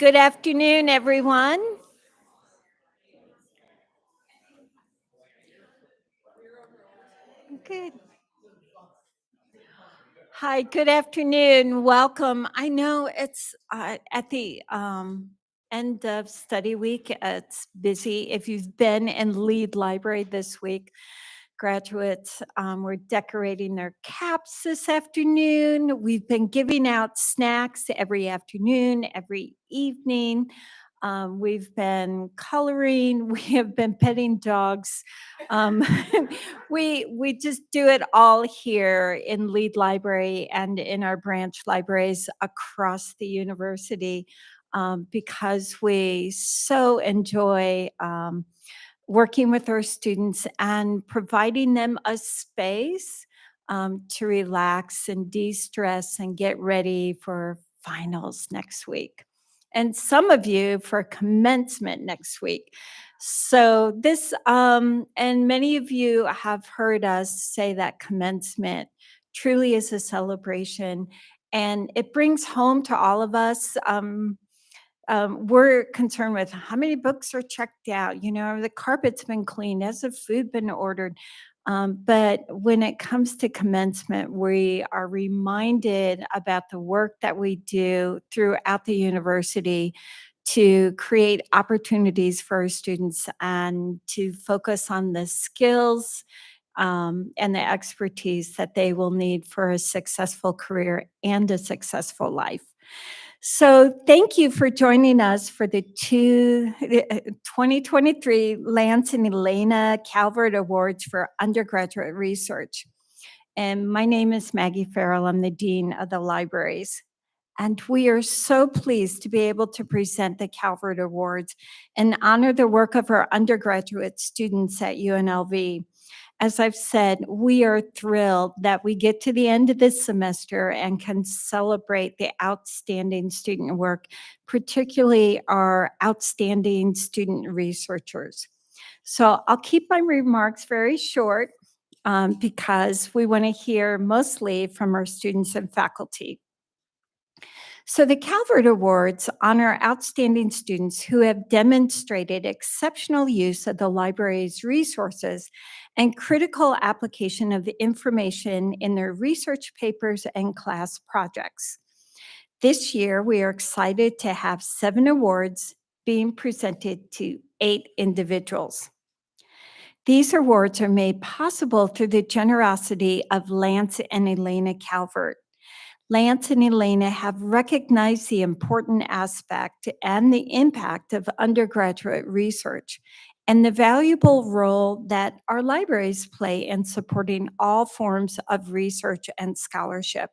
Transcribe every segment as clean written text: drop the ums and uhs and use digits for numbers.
Good afternoon, everyone. Good. Hi, good afternoon. Welcome. I know it's at the end of study week. It's busy. If you've been in lead library this week, graduates were decorating their caps this afternoon. We've been giving out snacks every afternoon, every evening. We've been coloring. We have been petting dogs. Um, we just do it all here in Lead Library and in our branch libraries across the university because we so enjoy working with our students and providing them a space to relax and de-stress and get ready for finals next week. And some of you for commencement next week. So and many of you have heard us say that commencement truly is a celebration and it brings home to all of us. We're concerned with how many books are checked out, the carpet's been cleaned, has the food been ordered? But when it comes to commencement, we are reminded about the work that we do throughout the university to create opportunities for our students and to focus on the skills and the expertise that they will need for a successful career and a successful life. So thank you for joining us for the 2023 Lance and Elena Calvert Awards for Undergraduate Research. And my name is Maggie Farrell. I'm the Dean of the Libraries. And we are so pleased to be able to present the Calvert Awards and honor the work of our undergraduate students at UNLV. As I've said, we are thrilled that we get to the end of this semester and can celebrate the outstanding student work, particularly our outstanding student researchers. So I'll keep my remarks very short because we want to hear mostly from our students and faculty. So the Calvert Awards honor outstanding students who have demonstrated exceptional use of the library's resources and critical application of the information in their research papers and class projects. This year, we are excited to have 7 awards being presented to 8 individuals. These awards are made possible through the generosity of Lance and Elena Calvert. Lance and Elena have recognized the important aspect and the impact of undergraduate research and the valuable role that our libraries play in supporting all forms of research and scholarship.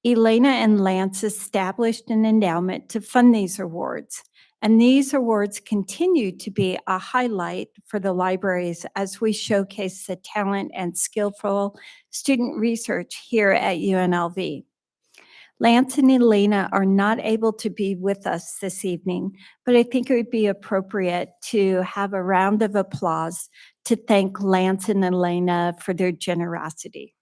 Elena and Lance established an endowment to fund these awards, and these awards continue to be a highlight for the libraries as we showcase the talent and skillful student research here at UNLV. Lance and Elena are not able to be with us this evening, but I think it would be appropriate to have a round of applause to thank Lance and Elena for their generosity.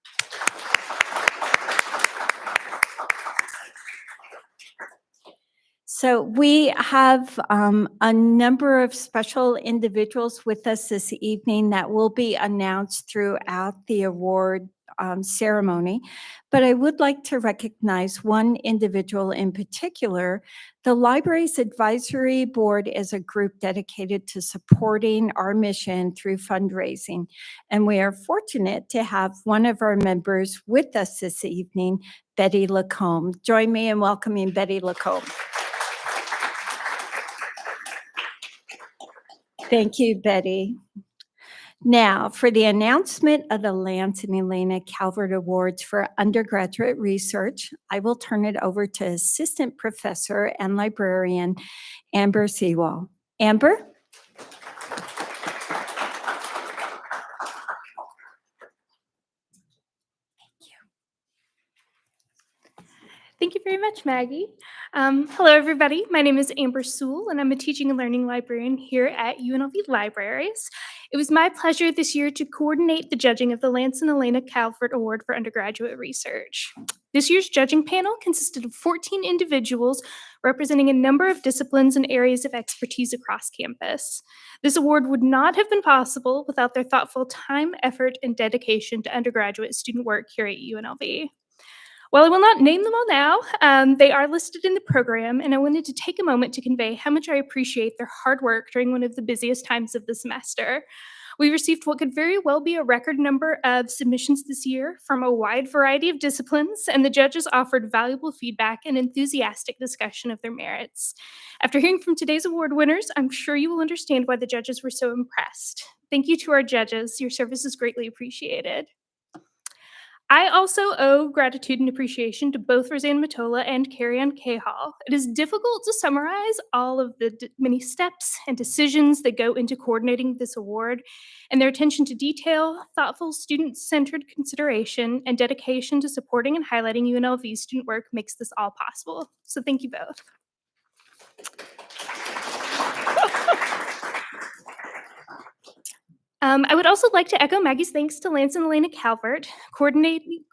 So we have a number of special individuals with us this evening that will be announced throughout the award ceremony. But I would like to recognize one individual in particular. The library's advisory board is a group dedicated to supporting our mission through fundraising. And we are fortunate to have one of our members with us this evening, Betty Lacombe. Join me in welcoming Betty Lacombe. Thank you, Betty. Now, for the announcement of the Lance and Elena Calvert Awards for Undergraduate Research, I will turn it over to Assistant Professor and Librarian Amber Sewall. Amber? Thank you very much, Maggie. Hello, everybody. My name is Amber Sewell, and I'm a teaching and learning librarian here at UNLV Libraries. It was my pleasure this year to coordinate the judging of the Lance and Elena Calvert Award for Undergraduate Research. This year's judging panel consisted of 14 individuals representing a number of disciplines and areas of expertise across campus. This award would not have been possible without their thoughtful time, effort, and dedication to undergraduate student work here at UNLV. While I will not name them all now, they are listed in the program, and I wanted to take a moment to convey how much I appreciate their hard work during one of the busiest times of the semester. We received what could very well be a record number of submissions this year from a wide variety of disciplines, and the judges offered valuable feedback and enthusiastic discussion of their merits. After hearing from today's award winners, I'm sure you will understand why the judges were so impressed. Thank you to our judges. Your service is greatly appreciated. I also owe gratitude and appreciation to both Roseanne Matola and Carrie-Ann Cahall. It is difficult to summarize all of the many steps and decisions that go into coordinating this award, and their attention to detail, thoughtful student-centered consideration, and dedication to supporting and highlighting UNLV's student work makes this all possible. So thank you both. I would also like to echo Maggie's thanks to Lance and Elena Calvert, coordinating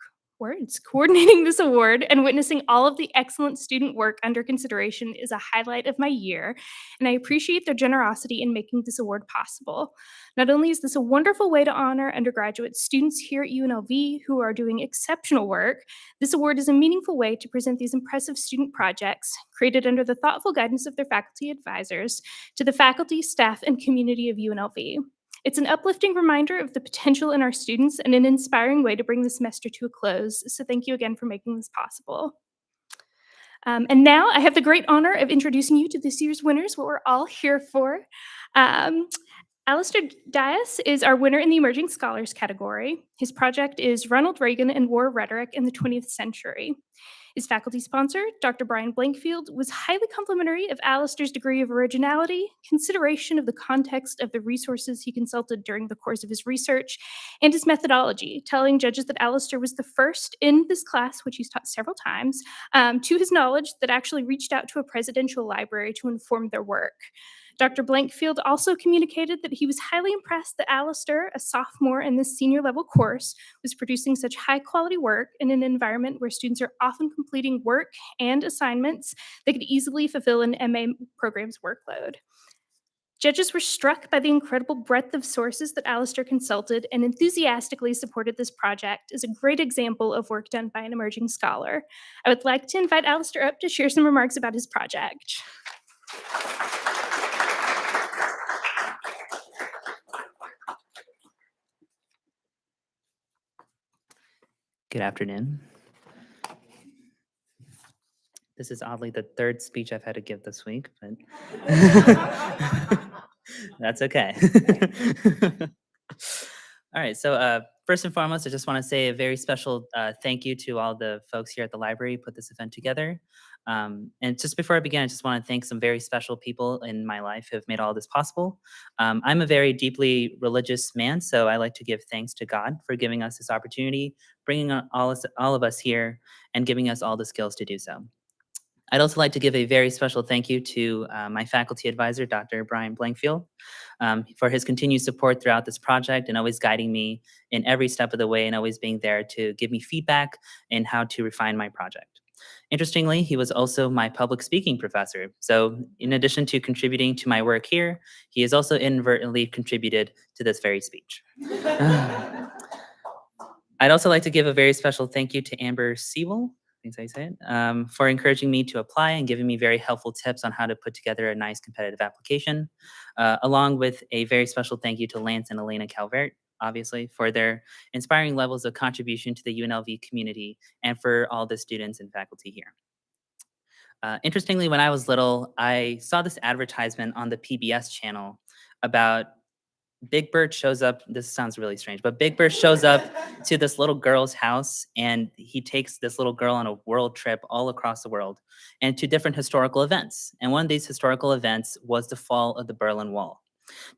this award and witnessing all of the excellent student work under consideration is a highlight of my year, and I appreciate their generosity in making this award possible. Not only is this a wonderful way to honor undergraduate students here at UNLV who are doing exceptional work, this award is a meaningful way to present these impressive student projects, created under the thoughtful guidance of their faculty advisors, to the faculty, staff, and community of UNLV. It's an uplifting reminder of the potential in our students and an inspiring way to bring the semester to a close. So thank you again for making this possible. And now I have the great honor of introducing you to this year's winners, what we're all here for. Allister Dias is our winner in the Emerging Scholars category. His project is Ronald Reagan and War Rhetoric in the 20th Century. His faculty sponsor, Dr. Brian Blankfield, was highly complimentary of Allister's degree of originality, consideration of the context of the resources he consulted during the course of his research, and his methodology, telling judges that Allister was the first in this class, which he's taught several times, to his knowledge, that actually reached out to a presidential library to inform their work. Dr. Blankfield also communicated that he was highly impressed that Allister, a sophomore in this senior level course, was producing such high quality work in an environment where students are often completing work and assignments that could easily fulfill an MA program's workload. Judges were struck by the incredible breadth of sources that Allister consulted and enthusiastically supported this project as a great example of work done by an emerging scholar. I would like to invite Allister up to share some remarks about his project. Good afternoon. This is oddly the third speech I've had to give this week, but that's okay. All right, so first and foremost, I just want to say a very special thank you to all the folks here at the library who put this event together. And just before I begin, I just want to thank some very special people in my life who have made all this possible. I'm a very deeply religious man, so I like to give thanks to God for giving us this opportunity, bringing all of us here, and giving us all the skills to do so. I'd also like to give a very special thank you to my faculty advisor, Dr. Brian Blankfield, for his continued support throughout this project and always guiding me in every step of the way and always being there to give me feedback in how to refine my project. Interestingly, he was also my public speaking professor. So in addition to contributing to my work here, he has also inadvertently contributed to this very speech. I'd also like to give a very special thank you to Amber Sewell, I think that's how you say it, for encouraging me to apply and giving me very helpful tips on how to put together a nice competitive application, along with a very special thank you to Lance and Elena Calvert, obviously, for their inspiring levels of contribution to the UNLV community and for all the students and faculty here. Interestingly, when I was little, I saw this advertisement on the PBS channel about Big Bird shows up. This sounds really strange, but Big Bird shows up to this little girl's house and he takes this little girl on a world trip all across the world and to different historical events. And one of these historical events was the fall of the Berlin Wall.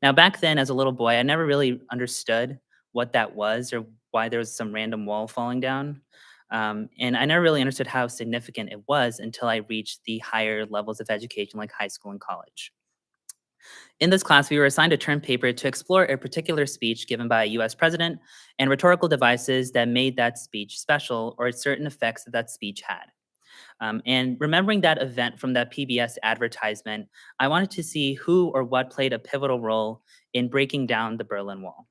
Now, back then, as a little boy, I never really understood what that was or why there was some random wall falling down. And I never really understood how significant it was until I reached the higher levels of education, like high school and college. In this class, we were assigned a term paper to explore a particular speech given by a US president and rhetorical devices that made that speech special or certain effects that speech had. And remembering that event from that PBS advertisement, I wanted to see who or what played a pivotal role in breaking down the Berlin Wall.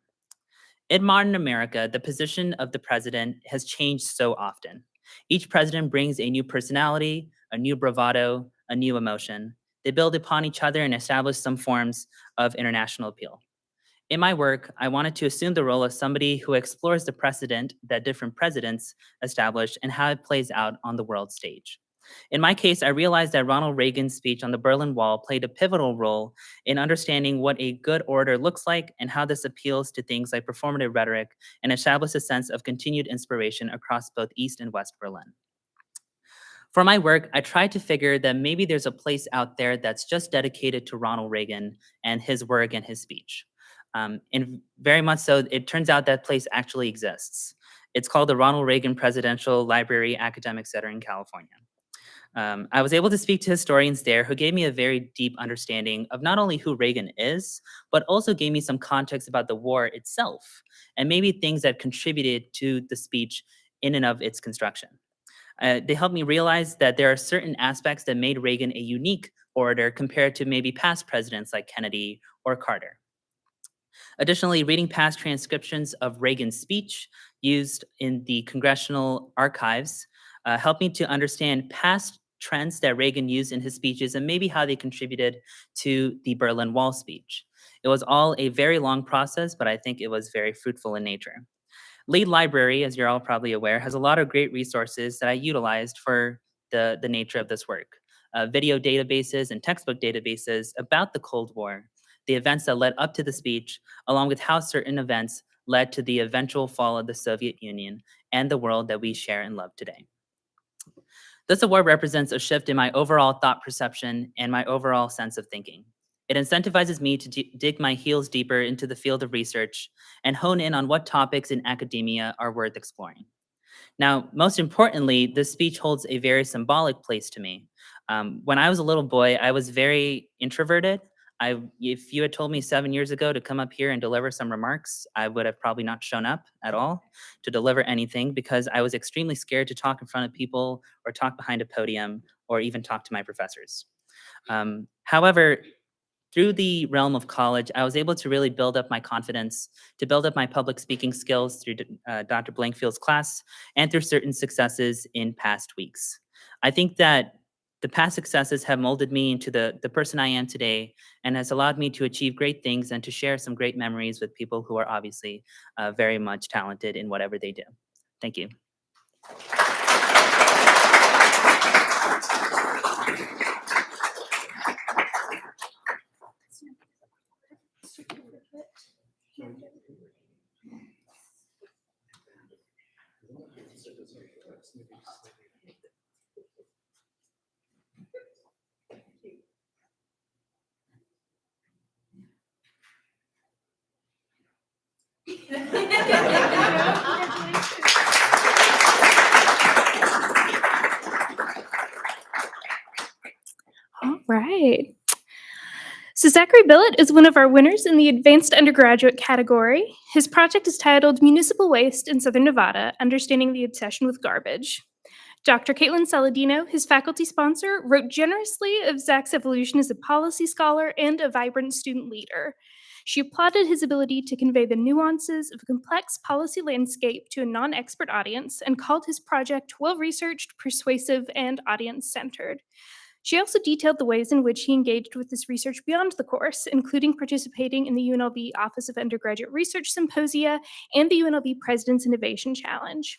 In modern America, the position of the president has changed so often. Each president brings a new personality, a new bravado, a new emotion. They build upon each other and establish some forms of international appeal. In my work, I wanted to assume the role of somebody who explores the precedent that different presidents established and how it plays out on the world stage. In my case, I realized that Ronald Reagan's speech on the Berlin Wall played a pivotal role in understanding what a good order looks like and how this appeals to things like performative rhetoric and established a sense of continued inspiration across both East and West Berlin. For my work, I tried to figure that maybe there's a place out there that's just dedicated to Ronald Reagan and his work and his speech. And very much so, it turns out that place actually exists. It's called the Ronald Reagan Presidential Library Academic Center in California. I was able to speak to historians there who gave me a very deep understanding of not only who Reagan is, but also gave me some context about the war itself and maybe things that contributed to the speech in and of its construction. They helped me realize that there are certain aspects that made Reagan a unique orator compared to maybe past presidents like Kennedy or Carter. Additionally, reading past transcriptions of Reagan's speech used in the congressional archives helped me to understand past trends that Reagan used in his speeches and maybe how they contributed to the Berlin Wall speech. It was all a very long process, but I think it was very fruitful in nature. Lead Library, as you're all probably aware, has a lot of great resources that I utilized for the nature of this work. Video databases and textbook databases about the Cold War, the events that led up to the speech, along with how certain events led to the eventual fall of the Soviet Union and the world that we share and love today. This award represents a shift in my overall thought perception and my overall sense of thinking. It incentivizes me to dig my heels deeper into the field of research and hone in on what topics in academia are worth exploring. Now, most importantly, this speech holds a very symbolic place to me. When I was a little boy, I was very introverted. If you had told me 7 years ago to come up here and deliver some remarks, I would have probably not shown up at all to deliver anything because I was extremely scared to talk in front of people or talk behind a podium or even talk to my professors. However, through the realm of college, I was able to really build up my confidence, to build up my public speaking skills through Dr. Blankfield's class and through certain successes in past weeks. I think that the past successes have molded me into the person I am today and has allowed me to achieve great things and to share some great memories with people who are obviously very much talented in whatever they do. Thank you. All right. So Zachary Billot is one of our winners in the Advanced Undergraduate category. His project is titled Municipal Waste in Southern Nevada, Understanding the Obsession with Garbage. Dr. Caitlin Saladino, his faculty sponsor, wrote generously of Zach's evolution as a policy scholar and a vibrant student leader. She applauded his ability to convey the nuances of a complex policy landscape to a non-expert audience and called his project well-researched, persuasive, and audience-centered. She also detailed the ways in which he engaged with this research beyond the course, including participating in the UNLV Office of Undergraduate Research Symposia and the UNLV President's Innovation Challenge.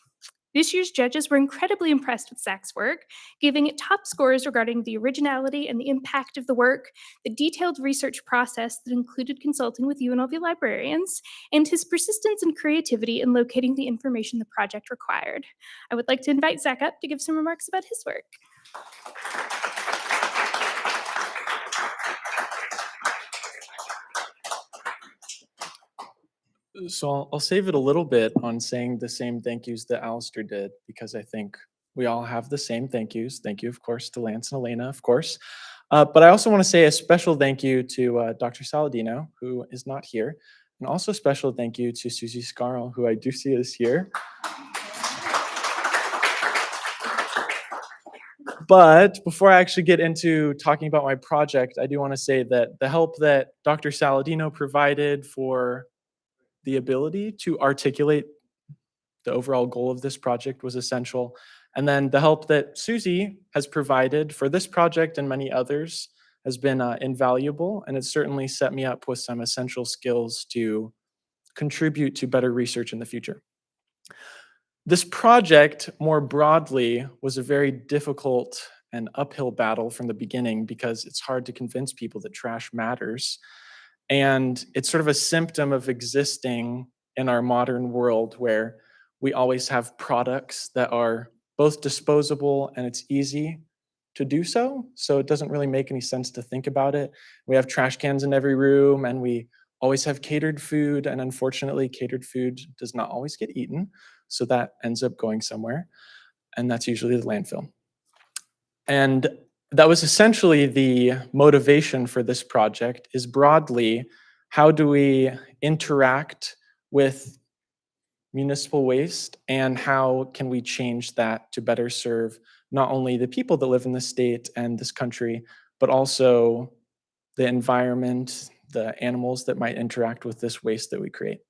This year's judges were incredibly impressed with Zach's work, giving it top scores regarding the originality and the impact of the work, the detailed research process that included consulting with UNLV librarians, and his persistence and creativity in locating the information the project required. I would like to invite Zach up to give some remarks about his work. So I'll save it a little bit on saying the same thank yous that Allister did, because I think we all have the same thank yous. Thank you, of course, to Lance and Elena, of course. But I also want to say a special thank you to Dr. Saladino, who is not here, and also a special thank you to Susie Scarl, who I do see is here. But before I actually get into talking about my project, I do want to say that the help that Dr. Saladino provided for the ability to articulate the overall goal of this project was essential. And then the help that Susie has provided for this project and many others has been invaluable. And it's certainly set me up with some essential skills to contribute to better research in the future. This project, more broadly, was a very difficult and uphill battle from the beginning because it's hard to convince people that trash matters. And it's sort of a symptom of existing in our modern world where we always have products that are both disposable and it's easy to do so. So it doesn't really make any sense to think about it. We have trash cans in every room and we always have catered food. And unfortunately, catered food does not always get eaten. So that ends up going somewhere. And that's usually the landfill. And that was essentially the motivation for this project, is broadly, how do we interact with municipal waste and how can we change that to better serve not only the people that live in the state and this country, but also the environment, the animals that might interact with this waste that we create.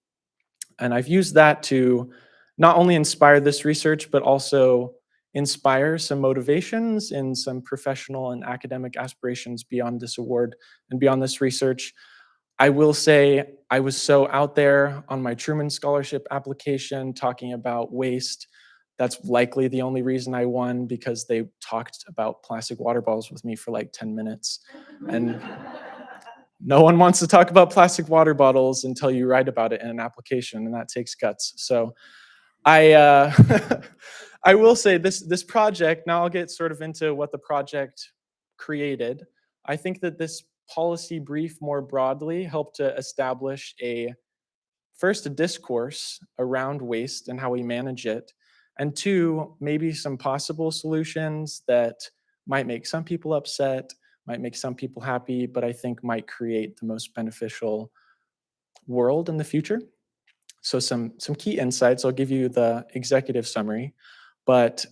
And I've used that to not only inspire this research, but also inspire some motivations in some professional and academic aspirations beyond this award and beyond this research. I will say I was so out there on my Truman Scholarship application talking about waste. That's likely the only reason I won, because they talked about plastic water bottles with me for like 10 minutes. And no one wants to talk about plastic water bottles until you write about it in an application, and that takes guts. So I I will say this project, now I'll get sort of into what the project created. I think that this policy brief more broadly helped to establish first a discourse around waste and how we manage it, and two, maybe some possible solutions that might make some people upset, might make some people happy, but I think might create the most beneficial world in the future. So some key insights, I'll give you the executive summary, but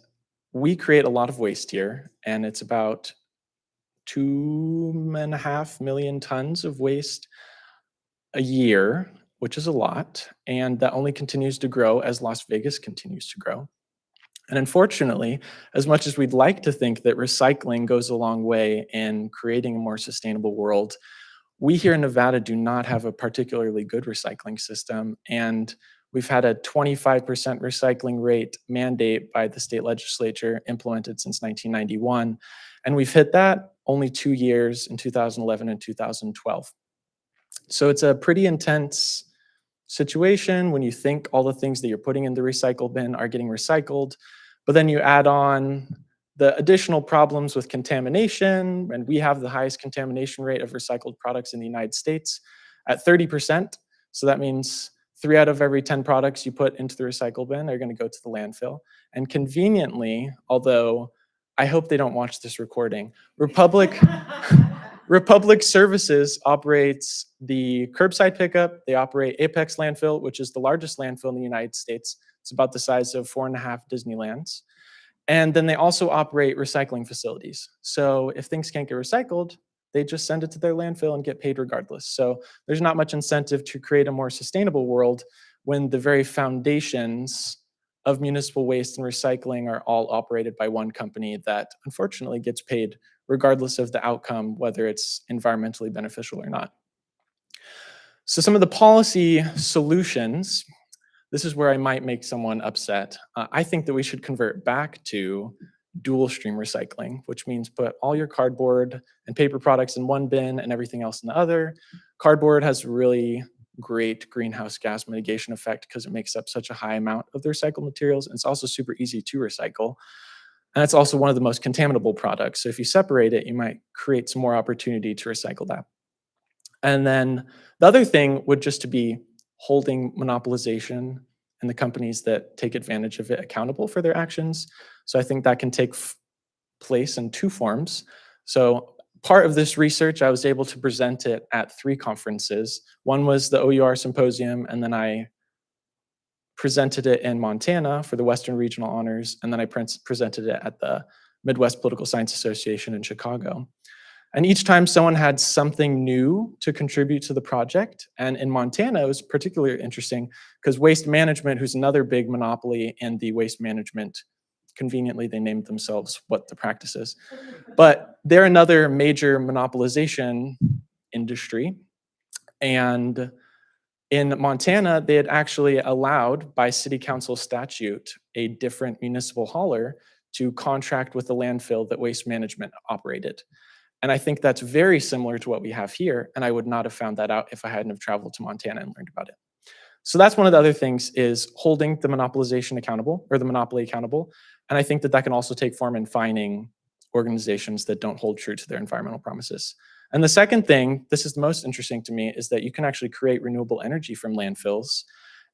we create a lot of waste here, and it's about 2.5 million tons of waste a year, which is a lot, and that only continues to grow as Las Vegas continues to grow. And unfortunately, as much as we'd like to think that recycling goes a long way in creating a more sustainable world, we here in Nevada do not have a particularly good recycling system, and we've had a 25% recycling rate mandate by the state legislature implemented since 1991, and we've hit that only 2 years, in 2011 and 2012. So it's a pretty intense situation when you think all the things that you're putting in the recycle bin are getting recycled, but then you add on the additional problems with contamination, and we have the highest contamination rate of recycled products in the United States at 30%. So that means 3 out of every 10 products you put into the recycle bin are going to go to the landfill. And conveniently, although I hope they don't watch this recording, Republic Services operates the curbside pickup. They operate Apex Landfill, which is the largest landfill in the United States. It's about the size of 4.5 Disneylands. And then they also operate recycling facilities. So if things can't get recycled, they just send it to their landfill and get paid regardless. So there's not much incentive to create a more sustainable world when the very foundations of municipal waste and recycling are all operated by one company that unfortunately gets paid regardless of the outcome, whether it's environmentally beneficial or not. So some of the policy solutions, this is where I might make someone upset. I think that we should convert back to dual stream recycling, which means put all your cardboard and paper products in one bin and everything else in the other. Cardboard has really great greenhouse gas mitigation effect because it makes up such a high amount of the recycled materials. And it's also super easy to recycle. And it's also one of the most contaminable products. So if you separate it, you might create some more opportunity to recycle that. And then the other thing would just to be holding monopolization and the companies that take advantage of it accountable for their actions. So I think that can take place in two forms. So part of this research, I was able to present it at 3 conferences. One was the OUR Symposium, and then I presented it in Montana for the Western Regional Honors, and then I presented it at the Midwest Political Science Association in Chicago. And each time someone had something new to contribute to the project. And in Montana, it was particularly interesting because Waste Management, who's another big monopoly in the waste management, conveniently they named themselves what the practice is. But they're another major monopolization industry. And in Montana, they had actually allowed, by city council statute, a different municipal hauler to contract with the landfill that Waste Management operated. And I think that's very similar to what we have here, and I would not have found that out if I hadn't have traveled to Montana and learned about it. So that's one of the other things, is holding the monopolization accountable, or the monopoly accountable. And I think that that can also take form in fining organizations that don't hold true to their environmental promises. And the second thing, this is the most interesting to me, is that you can actually create renewable energy from landfills.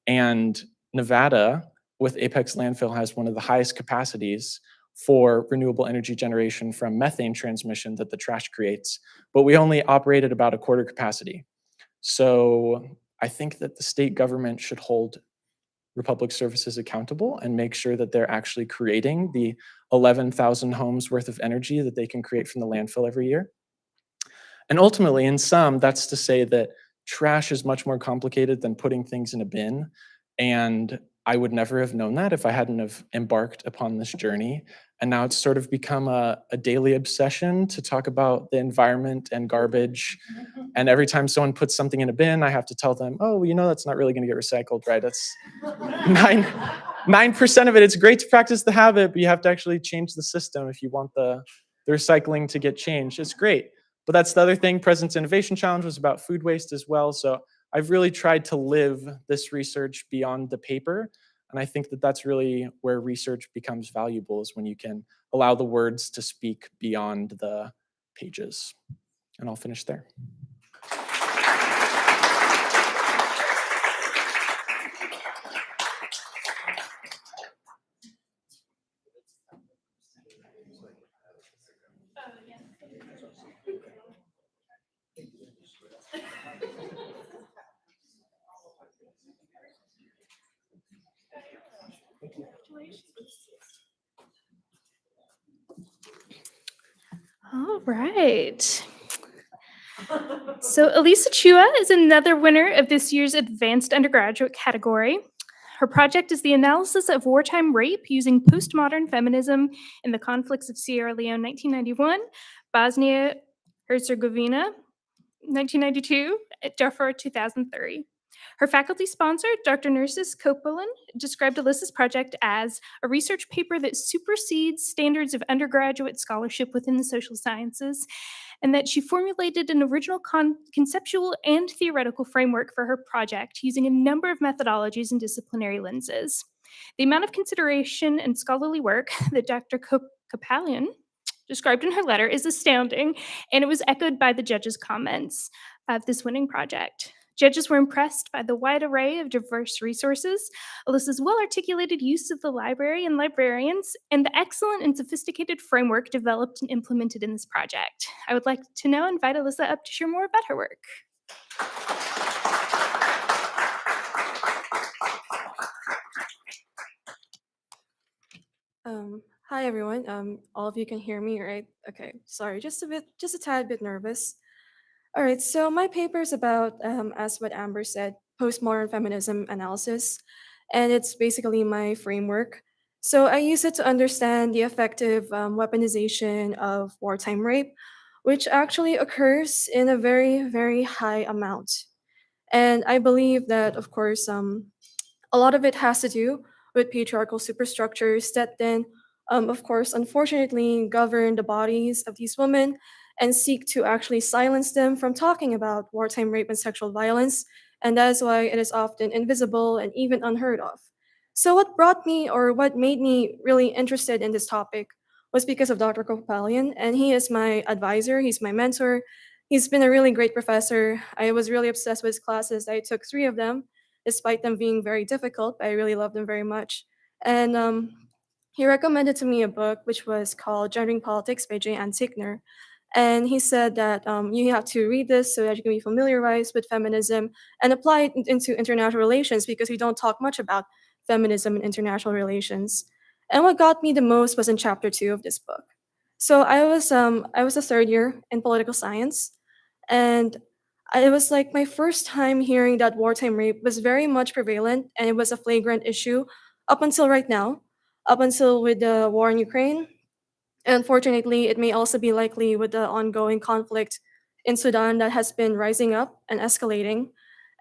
And Nevada, with Apex Landfill, has one of the highest capacities for renewable energy generation from methane transmission that the trash creates, but we only operate at about a quarter capacity. So I think that the state government should hold Republic Services accountable and make sure that they're actually creating the 11,000 homes worth of energy that they can create from the landfill every year. And ultimately, in sum, that's to say that trash is much more complicated than putting things in a bin. And I would never have known that if I hadn't have embarked upon this journey. And now it's sort of become a daily obsession to talk about the environment and garbage. And every time someone puts something in a bin, I have to tell them, oh, you know, that's not really going to get recycled, right? That's 9% of it. It's great to practice the habit, but you have to actually change the system if you want the recycling to get changed. It's great. But that's the other thing. President's Innovation Challenge was about food waste as well. So I've really tried to live this research beyond the paper. And I think that that's really where research becomes valuable, is when you can allow the words to speak beyond the pages. And I'll finish there. All right. So Allyssa Chua is another winner of this year's Advanced Undergraduate category. Her project is the analysis of wartime rape using postmodern feminism in the conflicts of Sierra Leone 1991, Bosnia Herzegovina 1992, Darfur 2003. Her faculty sponsor, Dr. Nurses Copeland, described Alyssa's project as a research paper that supersedes standards of undergraduate scholarship within the social sciences, and that she formulated an original conceptual and theoretical framework for her project using a number of methodologies and disciplinary lenses. The amount of consideration and scholarly work that Dr. Copeland described in her letter is astounding, and it was echoed by the judges' comments of this winning project. Judges were impressed by the wide array of diverse resources, Alyssa's well-articulated use of the library and librarians, and the excellent and sophisticated framework developed and implemented in this project. I would like to now invite Allyssa up to share more about her work. Hi everyone. All of you can hear me, right? Okay, sorry, just a tad bit nervous. All right, so my paper is about, as what Amber said, postmodern feminism analysis, and it's basically my framework. So I use it to understand the effective weaponization of wartime rape, which actually occurs in a very, very high amount. And I believe that, of course, a lot of it has to do with patriarchal superstructures that then, of course, unfortunately govern the bodies of these women and seek to actually silence them from talking about wartime rape and sexual violence. And that is why it is often invisible and even unheard of. So what brought me, or what made me really interested in this topic, was because of Dr. Kopalian, and he is my advisor, he's my mentor. He's been a really great professor. I was really obsessed with his classes. I took 3 of them. despite them being very difficult. But I really love them very much. And he recommended to me a book which was called Gendering Politics by J. Ann Tickner. And he said that you have to read this so that you can be familiarized with feminism and apply it into international relations, because we don't talk much about feminism in international relations. And what got me the most was in chapter 2 of this book. So I was a third year in political science, and it was like my first time hearing that wartime rape was very much prevalent, and it was a flagrant issue up until right now, up until with the war in Ukraine. Unfortunately, it may also be likely with the ongoing conflict in Sudan that has been rising up and escalating.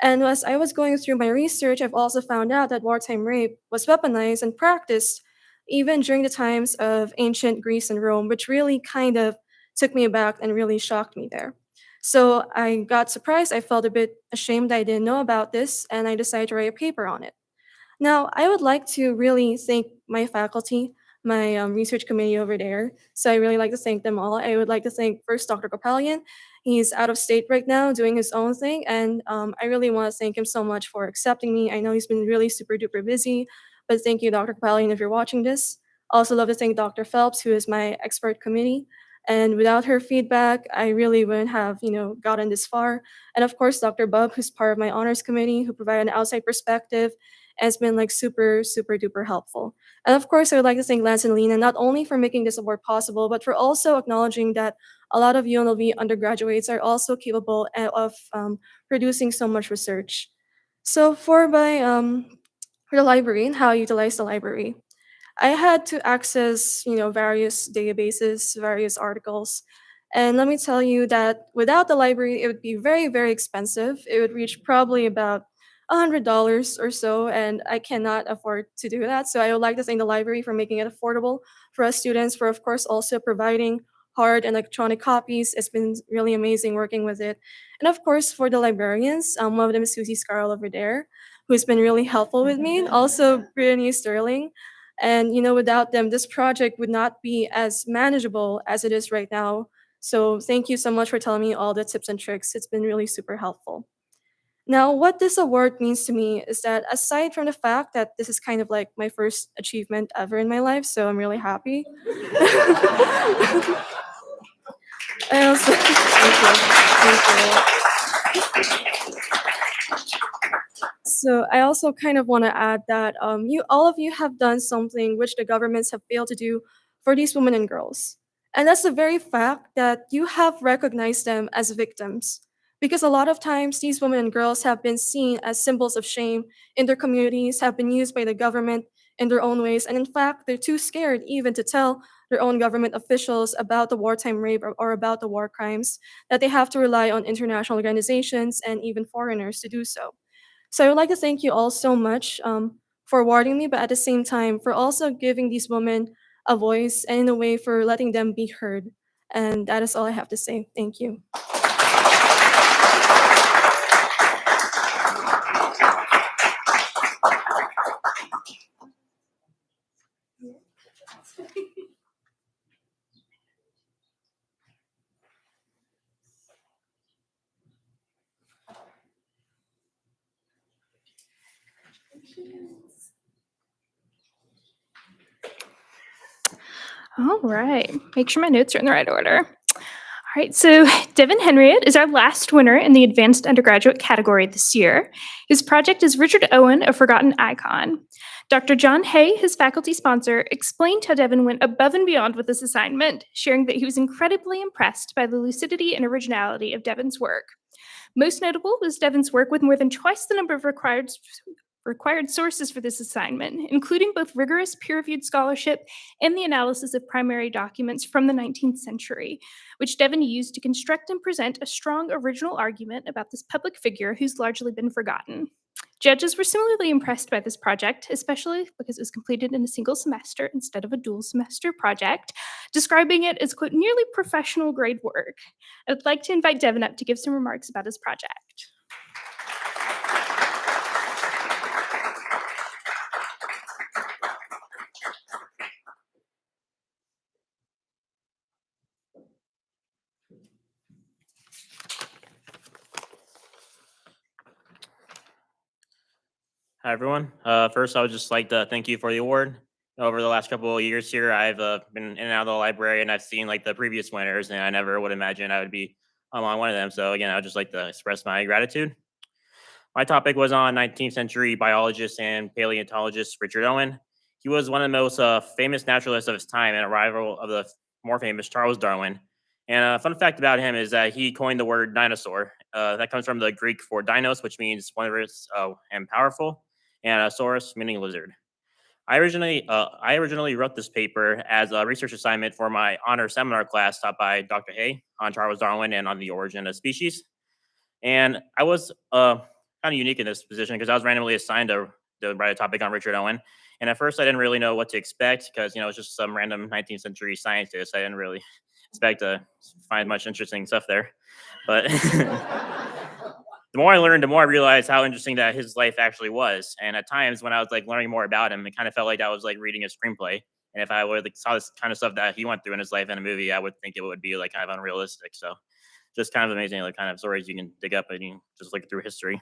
And as I was going through my research, I've also found out that wartime rape was weaponized and practiced even during the times of ancient Greece and Rome, which really kind of took me aback and really shocked me there. So I got surprised. I felt a bit ashamed I didn't know about this, and I decided to write a paper on it. Now, I would like to really thank my faculty, my research committee over there. So I really like to thank them all. I would like to thank first Dr. Kapalian. He's out of state right now doing his own thing. And I really want to thank him so much for accepting me. I know he's been really super duper busy, but thank you, Dr. Kapalian, if you're watching this. Also love to thank Dr. Phelps, who is my expert committee. And without her feedback, I really wouldn't have, gotten this far. And of course, Dr. Bub, who's part of my honors committee, who provided an outside perspective, has been like super, super duper helpful. And of course, I would like to thank Lance and Lena not only for making this award possible, but for also acknowledging that a lot of UNLV undergraduates are also capable of producing so much research. So for the library and how I utilize the library, I had to access, various databases, various articles. And let me tell you that without the library, it would be very, very expensive. It would reach probably about $100 or so, and I cannot afford to do that. So I would like to thank the library for making it affordable for us students, for of course also providing hard and electronic copies. It's been really amazing working with it. And of course for the librarians, one of them is Susie Scarl over there, who's been really helpful with me, and also Brittany Sterling. And without them, this project would not be as manageable as it is right now. So thank you so much for telling me all the tips and tricks. It's been really super helpful. Now, what this award means to me is that aside from the fact that this is kind of like my first achievement ever in my life, so I'm really happy. I also, thank you. So I also kind of want to add that all of you have done something which the governments have failed to do for these women and girls. And that's the very fact that you have recognized them as victims. Because a lot of times these women and girls have been seen as symbols of shame in their communities, have been used by the government in their own ways. And in fact, they're too scared even to tell their own government officials about the wartime rape or about the war crimes, that they have to rely on international organizations and even foreigners to do so. So I would like to thank you all so much for awarding me, but at the same time, for also giving these women a voice and in a way for letting them be heard. And that is all I have to say. Thank you. All right, make sure my notes are in the right order. All right, so Devan Henriott is our last winner in the advanced undergraduate category this year. His project is Richard Owen, A Forgotten Icon. Dr. John Hay, his faculty sponsor, explained how Devan went above and beyond with this assignment, sharing that he was incredibly impressed by the lucidity and originality of Devan's work. Most notable was Devan's work with more than twice the number of required sources for this assignment, including both rigorous peer-reviewed scholarship and the analysis of primary documents from the 19th century, which Devan used to construct and present a strong original argument about this public figure who's largely been forgotten. Judges were similarly impressed by this project, especially because it was completed in a single semester instead of a dual semester project, describing it as, quote, nearly professional grade work. I would like to invite Devan up to give some remarks about his project. Hi, everyone. First, I would just like to thank you for the award. Over the last couple of years here, I've been in and out of the library, and I've seen like the previous winners, and I never would imagine I would be among one of them. So again, I would just like to express my gratitude. My topic was on 19th century biologist and paleontologist Richard Owen. He was one of the most famous naturalists of his time and a rival of the more famous Charles Darwin. And a fun fact about him is that he coined the word dinosaur. That comes from the Greek for dinos, which means wondrous and powerful, and saurus, meaning lizard. I originally wrote this paper as a research assignment for my honor seminar class taught by Dr. Hay on Charles Darwin and on the origin of species. And I was kind of unique in this position because I was randomly assigned to write a topic on Richard Owen. And at first, I didn't really know what to expect because it's just some random 19th century scientist. I didn't really expect to find much interesting stuff there. But the more I learned, the more I realized how interesting that his life actually was. And at times, when I was like learning more about him, it kind of felt like I was like reading a screenplay. And if I would like saw this kind of stuff that he went through in his life in a movie, I would think it would be like kind of unrealistic. So just kind of amazing, like kind of stories you can dig up and you just look through history.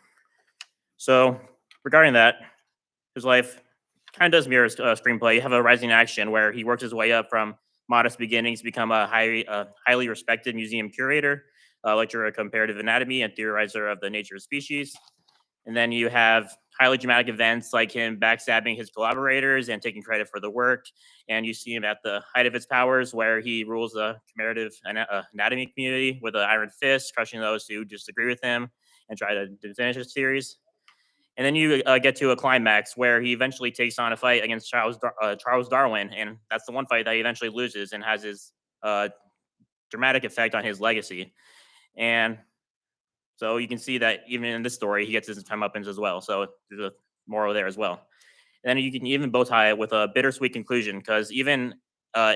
So regarding that, his life kind of does mirror a screenplay. You have a rising action where he works his way up from modest beginnings to become a highly respected museum curator, lecturer of comparative anatomy, and theorizer of the nature of species. And then you have highly dramatic events like him backstabbing his collaborators and taking credit for the work. And you see him at the height of his powers, where he rules the comparative anatomy community with an iron fist, crushing those who disagree with him and try to finish his theories. And then you get to a climax where he eventually takes on a fight against Charles Darwin, and that's the one fight that he eventually loses and has his dramatic effect on his legacy. And so you can see that even in this story, he gets his comeuppance as well. So there's a moral there as well. And then you can even bow tie it with a bittersweet conclusion, because even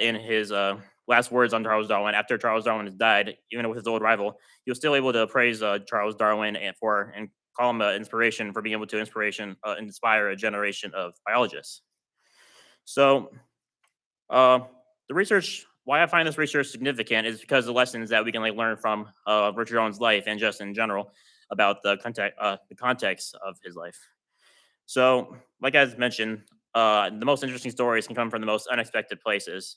in his last words on Charles Darwin, after Charles Darwin has died, even with his old rival, he was still able to praise Charles Darwin and call him an inspiration for being able to inspire a generation of biologists. So uh, the research, why I find this research significant is because the lessons that we can like learn from Richard Owen's life and just in general about the context of his life. So, like I mentioned, the most interesting stories can come from the most unexpected places.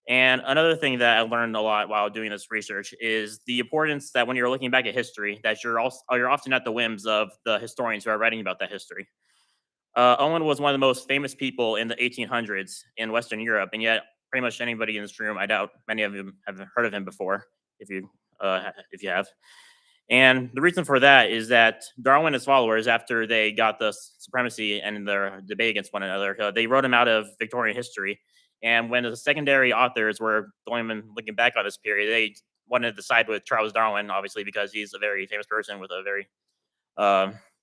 And another thing that I learned a lot while doing this research is the importance that when you're looking back at history, that you're often at the whims of the historians who are writing about that history. Owen was one of the most famous people in the 1800s in Western Europe, and yet pretty much anybody in this room, I doubt many of you have heard of him before, if you have. And the reason for that is that Darwin and his followers, after they got the supremacy and their debate against one another, they wrote him out of Victorian history. And when the secondary authors were going and looking back on this period, they wanted to side with Charles Darwin, obviously, because he's a very famous person with a very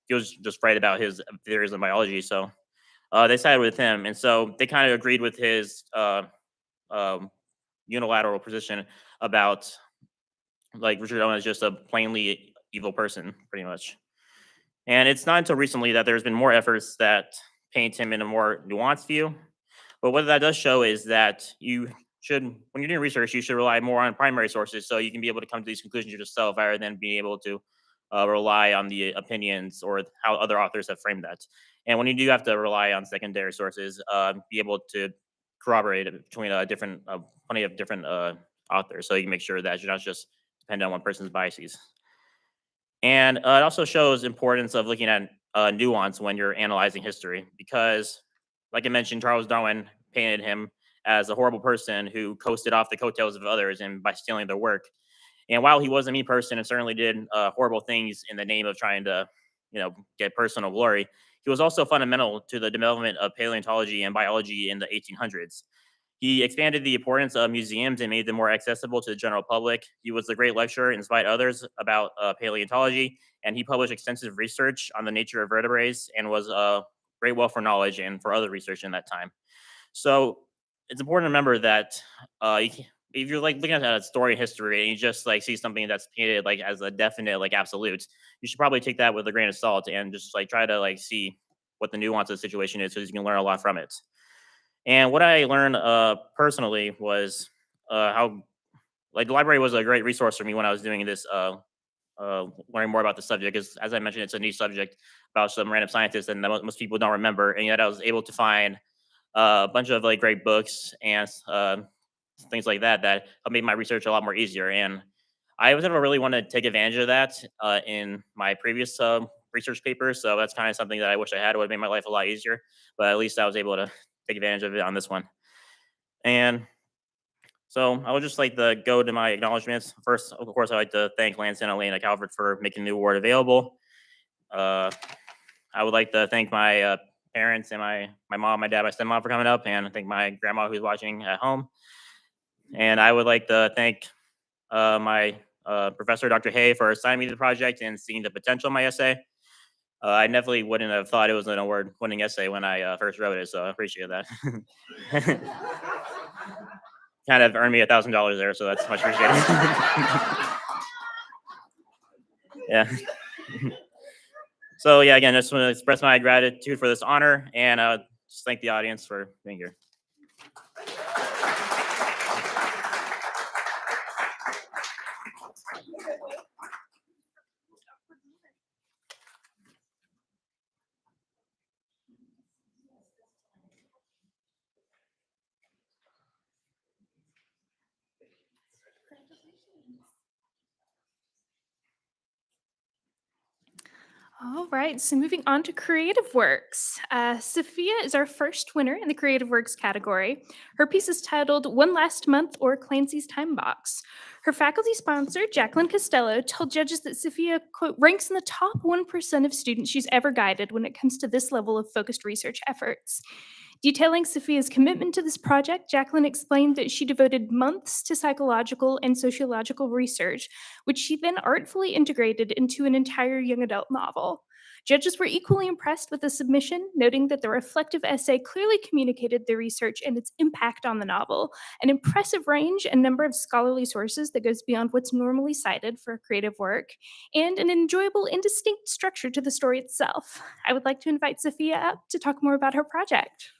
he was just right about his theories of biology. So they sided with him, and so they kind of agreed with his um, unilateral position about like Richard Owen is just a plainly evil person, pretty much. And it's not until recently that there's been more efforts that paint him in a more nuanced view. But what that does show is that when you're doing research, you should rely more on primary sources so you can be able to come to these conclusions yourself rather than being able to rely on the opinions or how other authors have framed that. And when you do have to rely on secondary sources, be able to corroborate it between plenty of different authors so you can make sure that you're not just dependent on one person's biases. And it also shows importance of looking at nuance when you're analyzing history because, like I mentioned, Charles Darwin painted him as a horrible person who coasted off the coattails of others and by stealing their work. And while he was a mean person and certainly did horrible things in the name of trying to, get personal glory, he was also fundamental to the development of paleontology and biology in the 1800s. He expanded the importance of museums and made them more accessible to the general public. He was a great lecturer, inspired others about paleontology, and he published extensive research on the nature of vertebrates and was a great wealth for knowledge and for other research in that time. So it's important to remember that if you're like looking at a story history and you just like see something that's painted like as a definite like absolute, you should probably take that with a grain of salt and just like try to like see what the nuance of the situation is so you can learn a lot from it. And what I learned personally was how like the library was a great resource for me when I was doing this learning more about the subject. Because as I mentioned, it's a niche subject about some random scientists, and that most people don't remember. And yet, I was able to find a bunch of like great books and things like that that made my research a lot more easier. And I was never really want to take advantage of that in my previous research papers. So that's kind of something that I wish I had. It would have made my life a lot easier. But at least I was able to take advantage of it on this one. And so I would just like to go to my acknowledgments. First, of course, I'd like to thank Lance and Elena Calvert for making the award available. I would like to thank my parents and my mom, my dad, my stepmom for coming up, and I thank my grandma who's watching at home. And I would like to thank my professor, Dr. Hay, for assigning me the project and seeing the potential of my essay. I definitely wouldn't have thought it was an award-winning essay when I first wrote it, so I appreciate that. Kind of earned me $1,000 there, so that's much appreciated. Yeah. So yeah, again, I just want to express my gratitude for this honor, and just thank the audience for being here. All right, so moving on to creative works. Safiyya is our first winner in the creative works category. Her piece is titled One Last Month or Clancy's Time Box. Her faculty sponsor, Jacqueline Costello, told judges that Safiyya, quote, ranks in the top 1% of students she's ever guided when it comes to this level of focused research efforts. Detailing Safiyya's commitment to this project, Jacqueline explained that she devoted months to psychological and sociological research, which she then artfully integrated into an entire young adult novel. Judges were equally impressed with the submission, noting that the reflective essay clearly communicated the research and its impact on the novel, an impressive range and number of scholarly sources that goes beyond what's normally cited for a creative work, and an enjoyable and distinct structure to the story itself. I would like to invite Safiyya up to talk more about her project.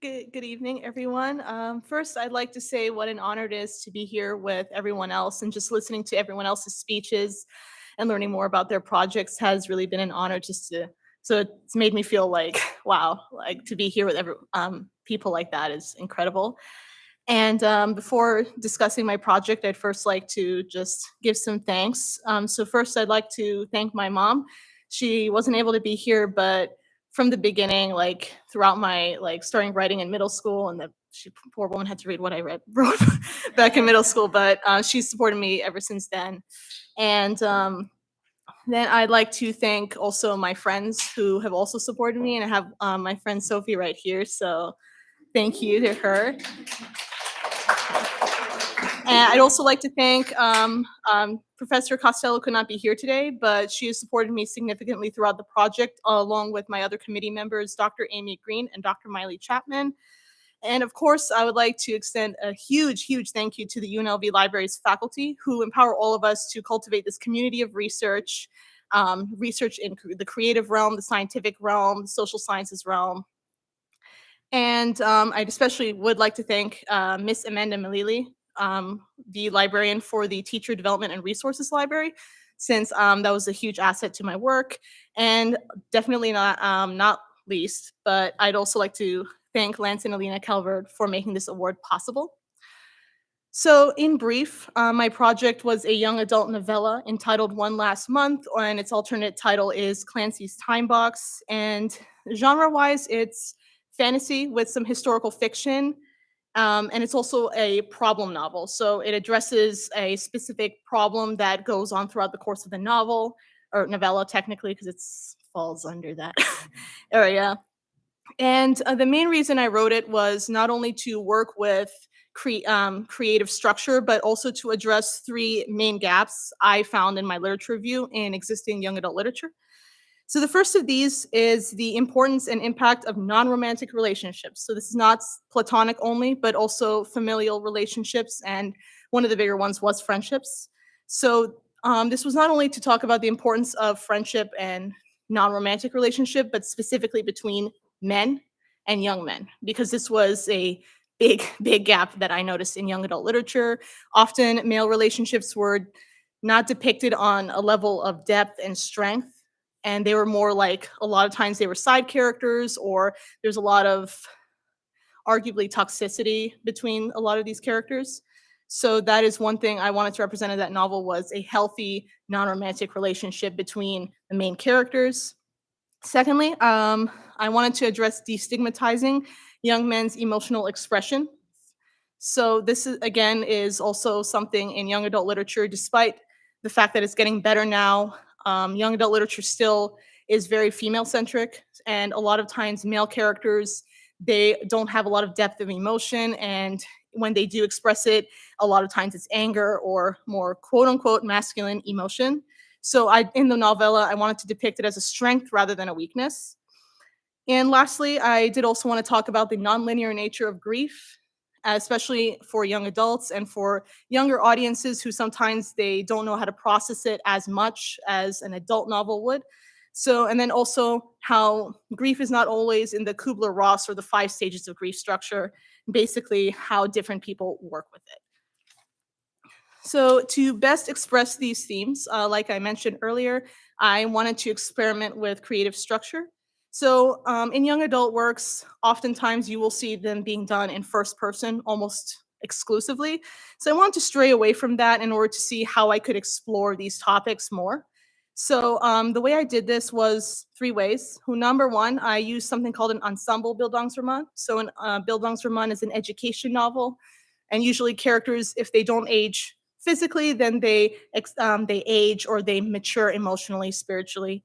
Good evening, everyone. First, I'd like to say what an honor it is to be here with everyone else, and just listening to everyone else's speeches and learning more about their projects has really been an honor. So it's made me feel like, wow, like to be here with people like that is incredible. And before discussing my project, I'd first like to just give some thanks. So first, I'd like to thank my mom. She wasn't able to be here, but from the beginning, like throughout my starting writing in middle school, and she poor woman had to read what I wrote back in middle school, but she's supported me ever since then. And then I'd like to thank also my friends who have also supported me, and I have my friend Sophie right here, so thank you to her. And I'd also like to thank Professor Costello could not be here today, but she has supported me significantly throughout the project, along with my other committee members, Dr. Amy Green and Dr. Miley Chapman. And of course, I would like to extend a huge thank you to the UNLV Libraries faculty who empower all of us to cultivate this community of research, research in the creative realm, the scientific realm, the social sciences realm. And I especially would like to thank Miss Amanda Malili, the librarian for the Teacher Development and Resources Library, since that was a huge asset to my work. And definitely not least, but I'd also like to thank Lance and Elena Calvert for making this award possible. So in brief, my project was a young adult novella entitled One Last Month, and its alternate title is Clancy's Time Box. And genre-wise, it's fantasy with some historical fiction, and it's also a problem novel. So it addresses a specific problem that goes on throughout the course of the novel, or novella technically, because it falls under that area. And the main reason I wrote it was not only to work with creative structure, but also to address three main gaps I found in my literature review in existing young adult literature. So the first of these is the importance and impact of non-romantic relationships. So this is not platonic only, but also familial relationships, and one of the bigger ones was friendships. So this was not only to talk about the importance of friendship and non-romantic relationship, but specifically between men and young men, because this was a big gap that I noticed in young adult literature. Often male relationships were not depicted on a level of depth and strength, and they were more like, a lot of times they were side characters, or there's a lot of arguably toxicity between a lot of these characters. So that is one thing I wanted to represent in that novel, was a healthy non-romantic relationship between the main characters. Secondly, I wanted to address destigmatizing young men's emotional expression. So this is, again, is also something in young adult literature, despite the fact that it's getting better now. Young adult literature still is very female centric, and a lot of times male characters, they don't have a lot of depth of emotion, and when they do express it, a lot of times it's anger or more quote unquote masculine emotion. So in the novella, I wanted to depict it as a strength rather than a weakness. And lastly, I did also want to talk about the nonlinear nature of grief, especially for young adults and for younger audiences who sometimes they don't know how to process it as much as an adult novel would. So, and then also how grief is not always in the Kubler-Ross or the 5 stages of grief structure, basically how different people work with it. So to best express these themes, like I mentioned earlier, I wanted to experiment with creative structure. So in young adult works, oftentimes you will see them being done in first person almost exclusively. So I wanted to stray away from that in order to see how I could explore these topics more. So the way I did this was 3 ways. Number one, I used something called an ensemble Bildungsroman. So an Bildungsroman is an education novel, and usually characters, if they don't age physically, then they age or they mature emotionally, spiritually.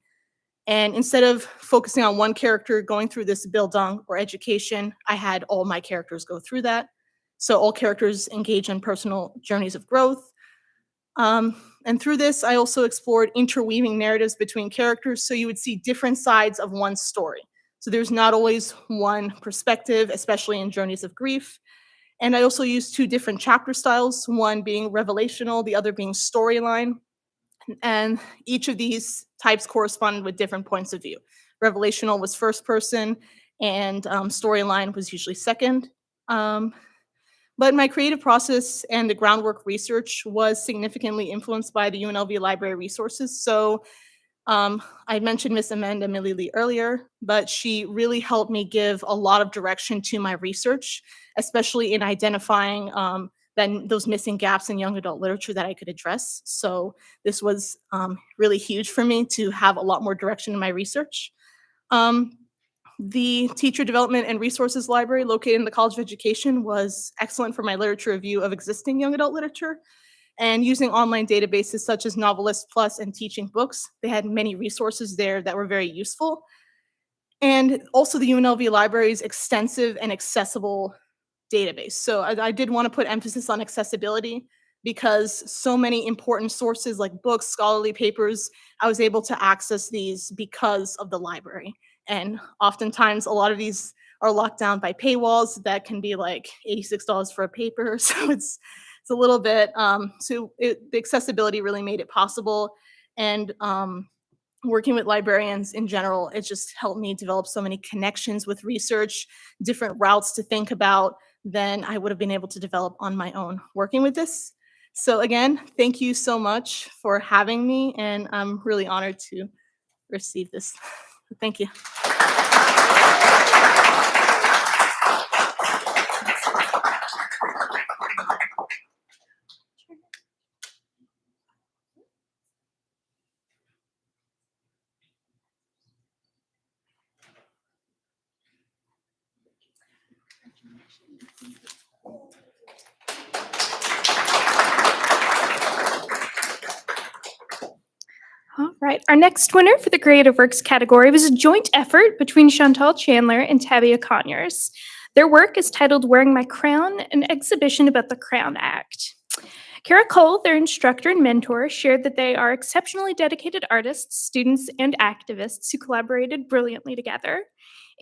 And instead of focusing on one character going through this Bildung or education, I had all my characters go through that. So all characters engage in personal journeys of growth. And through this, I also explored interweaving narratives between characters, so you would see different sides of one story. So there's not always one perspective, especially in journeys of grief. And I also used 2 different chapter styles, one being revelational, the other being storyline. And each of these types corresponded with different points of view. Revelational was first person, and storyline was usually second. But my creative process and the groundwork research was significantly influenced by the UNLV Library resources. So I mentioned Miss Amanda Milliley earlier, but she really helped me give a lot of direction to my research, especially in identifying then those missing gaps in young adult literature that I could address. So this was really huge for me to have a lot more direction in my research. The Teacher Development and Resources Library located in the College of Education was excellent for my literature review of existing young adult literature. And using online databases such as Novelist Plus and Teaching Books, they had many resources there that were very useful. And also the UNLV Library's extensive and accessible database. So I did want to put emphasis on accessibility, because so many important sources like books, scholarly papers, I was able to access these because of the library. And oftentimes a lot of these are locked down by paywalls that can be like $86 for a paper. So it's a little bit, the accessibility really made it possible. And working with librarians in general, it just helped me develop so many connections with research, different routes to think about than I would have been able to develop on my own working with this. So again, thank you so much for having me, and I'm really honored to receive this. Thank you. All right, our next winner for the Creative Works category was a joint effort between Chantal Chandler and Tabiya Conyers. Their work is titled Wearing My Crown, an exhibition about the Crown Act. Kara Cole, their instructor and mentor, shared that they are exceptionally dedicated artists, students, and activists who collaborated brilliantly together.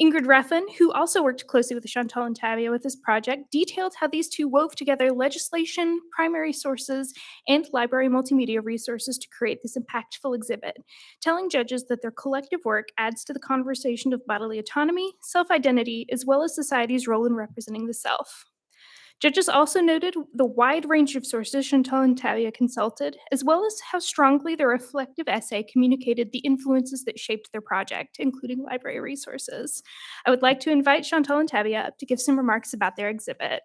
Ingrid Refn, who also worked closely with Chantal and Tabiya with this project, detailed how these two wove together legislation, primary sources, and library multimedia resources to create this impactful exhibit, telling judges that their collective work adds to the conversation of bodily autonomy, self-identity, as well as society's role in representing the self. Judges also noted the wide range of sources Chantal and Tabiya consulted, as well as how strongly their reflective essay communicated the influences that shaped their project, including library resources. I would like to invite Chantal and Tabiya up to give some remarks about their exhibit.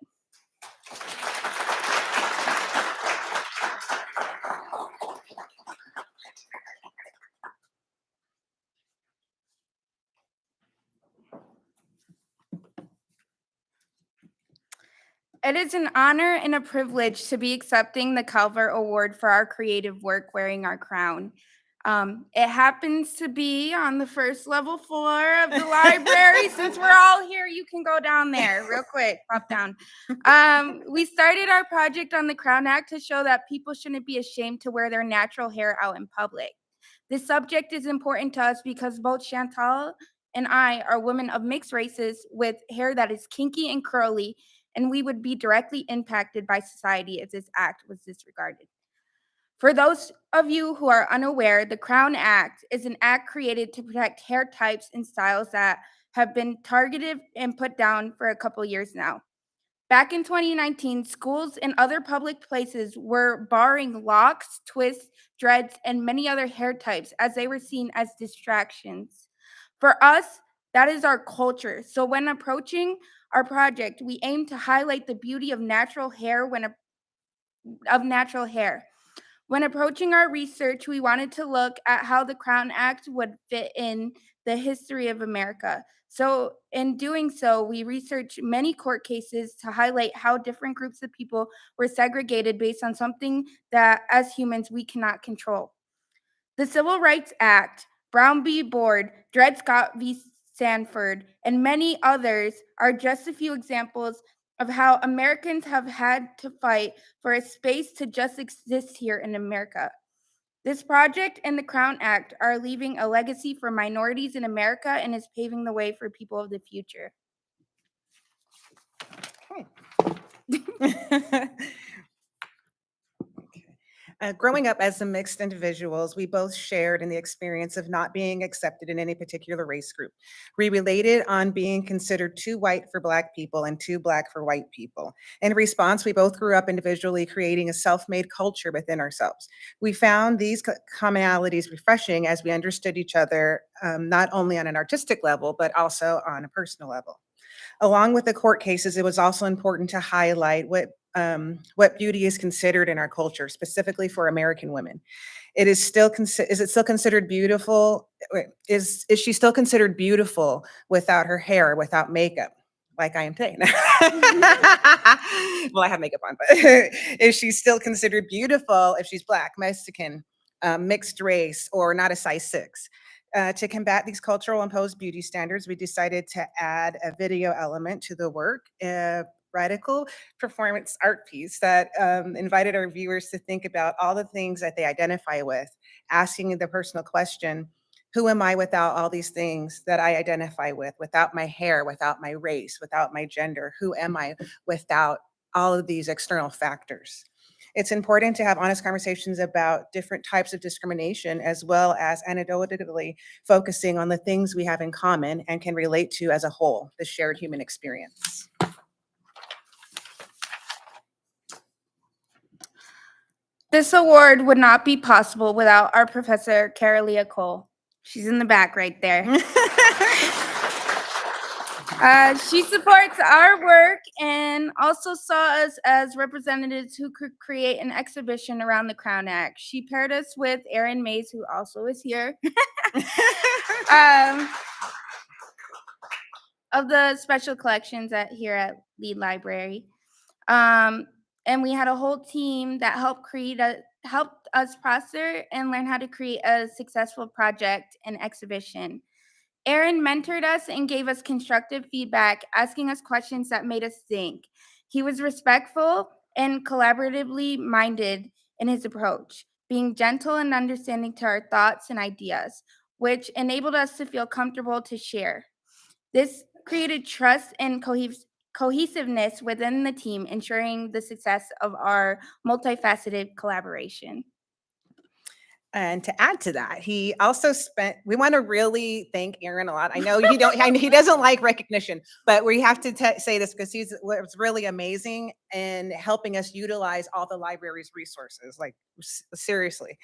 It is an honor and a privilege to be accepting the Calvert Award for our creative work wearing our crown. It happens to be on the first level floor of the library. Since we're all here, you can go down there real quick, pop down. We started our project on the Crown Act to show that people shouldn't be ashamed to wear their natural hair out in public. This subject is important to us because both Chantal and I are women of mixed races with hair that is kinky and curly, and we would be directly impacted by society if this act was disregarded. For those of you who are unaware, the Crown Act is an act created to protect hair types and styles that have been targeted and put down for a couple years now. Back in 2019, schools and other public places were barring locks, twists, dreads, and many other hair types as they were seen as distractions. For us, that is our culture. So when approaching our project, we aim to highlight the beauty of natural hair When approaching our research, we wanted to look at how the Crown Act would fit in the history of America. So in doing so, we researched many court cases to highlight how different groups of people were segregated based on something that as humans we cannot control. The Civil Rights Act, Brown v. Board, Dred Scott v. Sanford, and many others are just a few examples of how Americans have had to fight for a space to just exist here in America. This project and the Crown Act are leaving a legacy for minorities in America and is paving the way for people of the future. Growing up as mixed individuals, we both shared in the experience of not being accepted in any particular race group. We related on being considered too white for Black people and too Black for white people. In response, we both grew up individually creating a self-made culture within ourselves. We found these commonalities refreshing as we understood each other, not only on an artistic level, but also on a personal level. Along with the court cases, it was also important to highlight what beauty is considered in our culture, specifically for American women. Is it still considered beautiful? Is she still considered beautiful without her hair, without makeup, like I am today? Well, I have makeup on, but is she still considered beautiful if she's Black, Mexican, mixed race, or not a size 6? To combat these cultural imposed beauty standards, we decided to add a video element to the work, a radical performance art piece that invited our viewers to think about all the things that they identify with, asking the personal question, who am I without all these things that I identify with, without my hair, without my race, without my gender? Who am I without all of these external factors? It's important to have honest conversations about different types of discrimination, as well as anecdotally focusing on the things we have in common and can relate to as a whole, the shared human experience. This award would not be possible without our professor, Carolia Cole. She's in the back right there. She supports our work and also saw us as representatives who could create an exhibition around the Crown Act. She paired us with Erin Mays, who also is here, of the special collections here at Lead Library. And we had a whole team that helped us prosper and learn how to create a successful project and exhibition. Aaron mentored us and gave us constructive feedback, asking us questions that made us think. He was respectful and collaboratively minded in his approach, being gentle and understanding to our thoughts and ideas, which enabled us to feel comfortable to share. This created trust and cohesiveness within the team, ensuring the success of our multifaceted collaboration. And to add to that, he also we want to really thank Aaron a lot. I know he doesn't like recognition, but we have to say this because he was really amazing in helping us utilize all the library's resources, like seriously.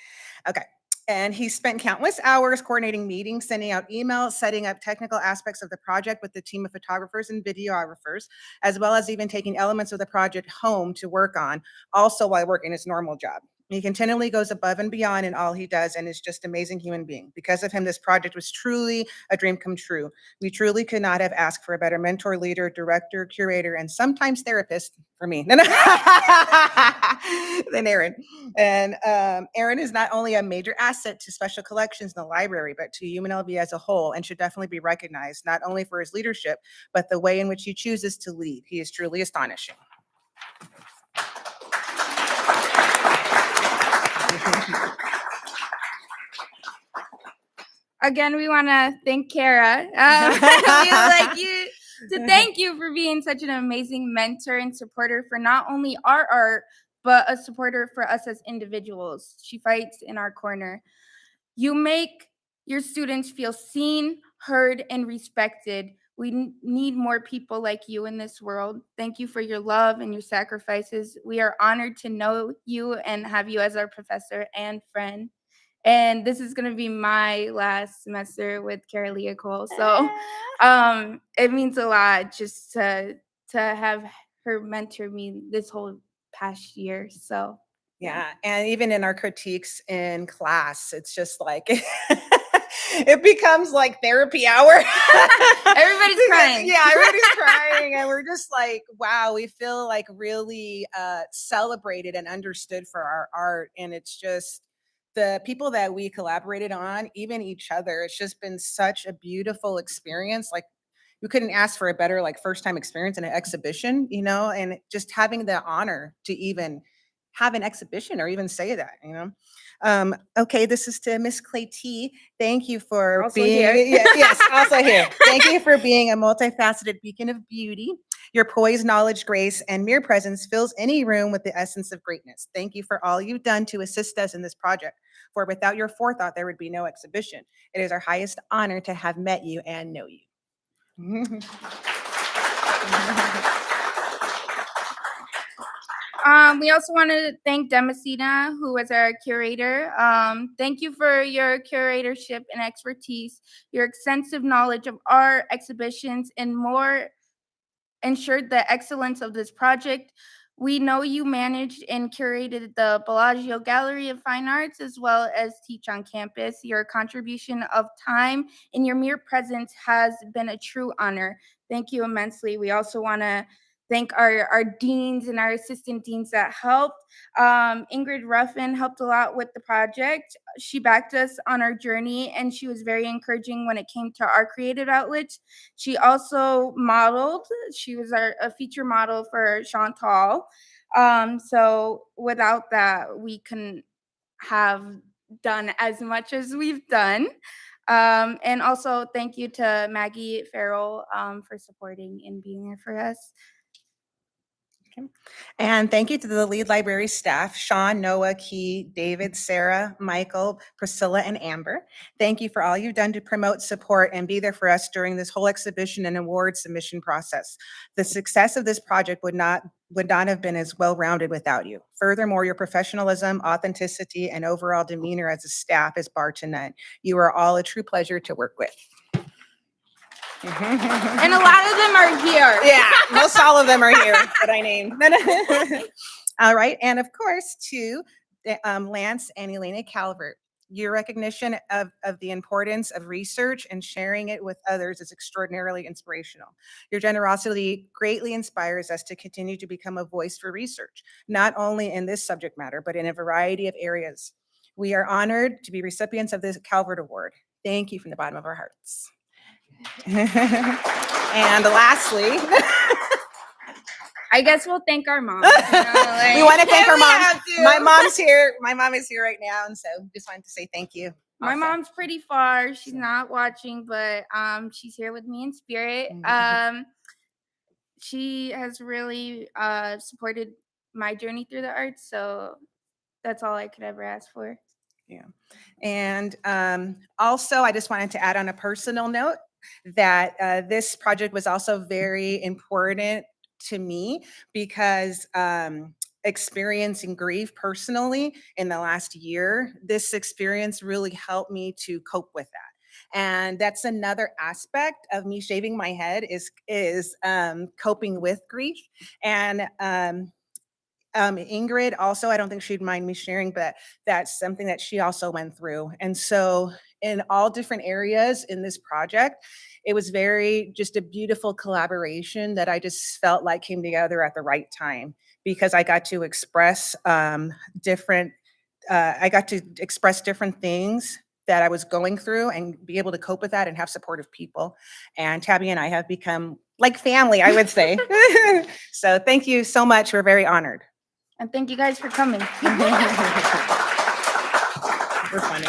Okay. And he spent countless hours coordinating meetings, sending out emails, setting up technical aspects of the project with the team of photographers and videographers, as well as even taking elements of the project home to work on, also while working his normal job. He continually goes above and beyond in all he does and is just an amazing human being. Because of him, this project was truly a dream come true. We truly could not have asked for a better mentor, leader, director, curator, and sometimes therapist for me than Aaron. And Aaron is not only a major asset to special collections in the library, but to UNLV as a whole, and should definitely be recognized, not only for his leadership, but the way in which he chooses to lead. He is truly astonishing. Again, we want to thank Kara. We would like to thank you for being such an amazing mentor and supporter for not only our art, but a supporter for us as individuals. She fights in our corner. You make your students feel seen, heard, and respected. We need more people like you in this world. Thank you for your love and your sacrifices. We are honored to know you and have you as our professor and friend. And this is going to be my last semester with Carolia Cole. So it means a lot just to have her mentor me this whole past year. So yeah, and even in our critiques in class, it's just like it becomes like therapy hour. Everybody's crying. Yeah, everybody's crying, and we're just like, wow, we feel like really celebrated and understood for our art, and it's just the people that we collaborated on, even each other. It's just been such a beautiful experience. Like, you couldn't ask for a better like first time experience in an exhibition, you know, and just having the honor to even have an exhibition or even say that, you know. Okay, this is to Miss Clay T. Thank you for Also being here. yes, also here. Thank you for being a multifaceted beacon of beauty. Your poise, knowledge, grace, and mere presence fills any room with the essence of greatness. Thank you for all you've done to assist us in this project. For without your forethought, there would be no exhibition. It is our highest honor to have met you and know you. We also want to thank Demasina, who was our curator. Thank you for your curatorship and expertise. Your extensive knowledge of art, exhibitions, and more ensured the excellence of this project. We know you managed and curated the Bellagio Gallery of Fine Arts as well as teach on campus. Your contribution of time and your mere presence has been a true honor. Thank you immensely. We also want to thank our deans and our assistant deans that helped. Ingrid Ruffin helped a lot with the project. She backed us on our journey, and she was very encouraging when it came to our creative outlets. She also modeled. She was a feature model for Chantal. So without that, we couldn't have done as much as we've done. And also thank you to Maggie Farrell for supporting and being there for us. And thank you to the lead library staff, Sean, Noah, Key, David, Sarah, Michael, Priscilla, and Amber. Thank you for all you've done to promote, support, and be there for us during this whole exhibition and award submission process. The success of this project would not have been as well-rounded without you. Furthermore, your professionalism, authenticity, and overall demeanor as a staff is bar to none. You are all a true pleasure to work with. And a lot of them are here. Yeah, most all of them are here that I named. All right, and of course to Lance and Elena Calvert. Your recognition of the importance of research and sharing it with others is extraordinarily inspirational. Your generosity greatly inspires us to continue to become a voice for research, not only in this subject matter, but in a variety of areas. We are honored to be recipients of this Calvert Award. Thank you from the bottom of our hearts. And lastly, I guess we'll thank our moms. We want to thank our moms. My mom's here. My mom is here right now, and so just wanted to say thank you. My Awesome. mom's pretty far. She's not watching, but she's here with me in spirit. She has really supported my journey through the arts, so that's all I could ever ask for. Yeah. And also, I just wanted to add on a personal note that this project was also very important to me because experiencing grief personally in the last year, this experience really helped me to cope with that. And that's another aspect of me shaving my head is coping with grief. And Ingrid also, I don't think she'd mind me sharing, but that's something that she also went through. And so in all different areas in this project, it was just a beautiful collaboration that I just felt like came together at the right time because I got to express different things that I was going through and be able to cope with that and have supportive people. And Tabiya and I have become like family, I would say. So thank you so much. We're very honored. And thank you guys for coming. We're funny.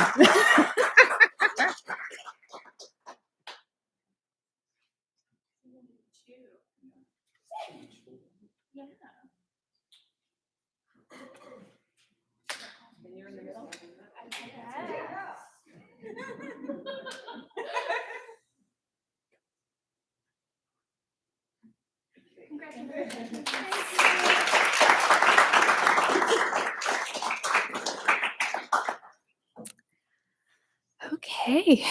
Okay.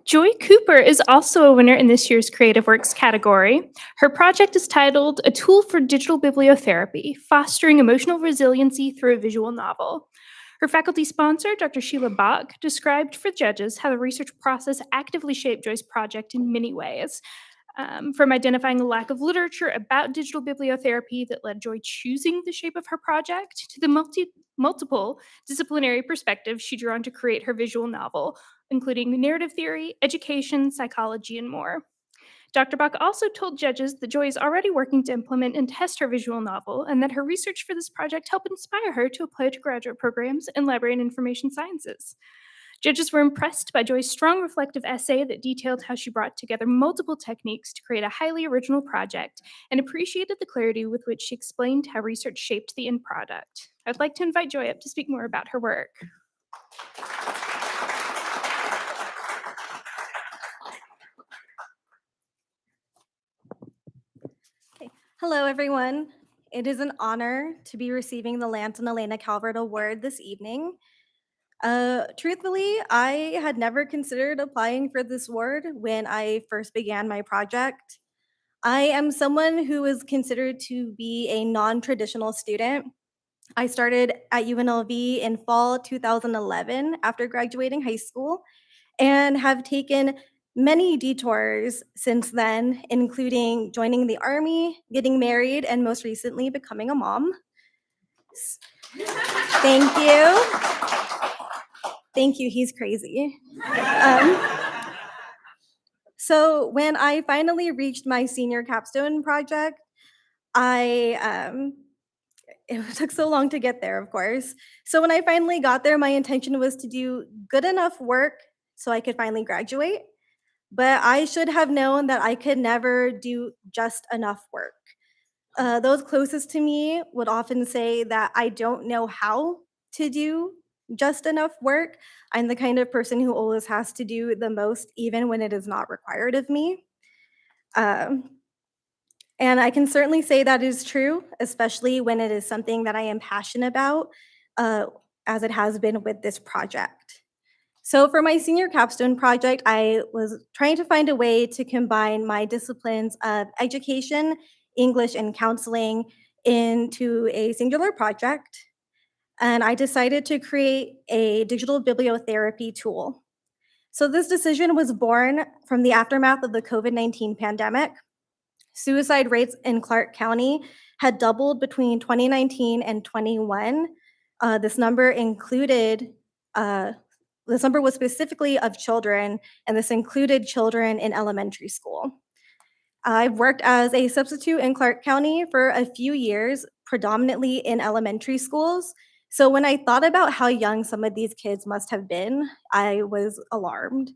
Joy Cooper is also a winner in this year's Creative Works category. Her project is titled A Tool for Digital Bibliotherapy, Fostering Emotional Resiliency Through a Visual Novel. Her faculty sponsor, Dr. Sheila Bach, described for judges how the research process actively shaped Joy's project in many ways. From identifying a lack of literature about digital bibliotherapy that led Joy choosing the shape of her project, to the multiple disciplinary perspectives she drew on to create her visual novel, including narrative theory, education, psychology, and more. Dr. Bach also told judges that Joy is already working to implement and test her visual novel, and that her research for this project helped inspire her to apply to graduate programs in library and information sciences. Judges were impressed by Joy's strong reflective essay that detailed how she brought together multiple techniques to create a highly original project and appreciated the clarity with which she explained how research shaped the end product. I'd like to invite Joy up to speak more about her work. Hello, everyone. It is an honor to be receiving the Lance and Elena Calvert Award this evening. Truthfully, I had never considered applying for this award when I first began my project. I am someone who is considered to be a non-traditional student. I started at UNLV in fall 2011 after graduating high school and have taken many detours since then, including joining the Army, getting married, and most recently becoming a mom. Thank you. Thank you, he's crazy. So when I finally reached my senior capstone project, it took so long to get there, of course. So when I finally got there, my intention was to do good enough work so I could finally graduate. But I should have known that I could never do just enough work. Those closest to me would often say that I don't know how to do just enough work. I'm the kind of person who always has to do the most, even when it is not required of me. And I can certainly say that is true, especially when it is something that I am passionate about, as it has been with this project. So for my senior capstone project, I was trying to find a way to combine my disciplines of education, English, and counseling into a singular project. And I decided to create a digital bibliotherapy tool. So this decision was born from the aftermath of the COVID-19 pandemic. Suicide rates in Clark County had doubled between 2019 and 21. This number was specifically of children, and this included children in elementary school. I've worked as a substitute in Clark County for a few years, predominantly in elementary schools. So when I thought about how young some of these kids must have been, I was alarmed.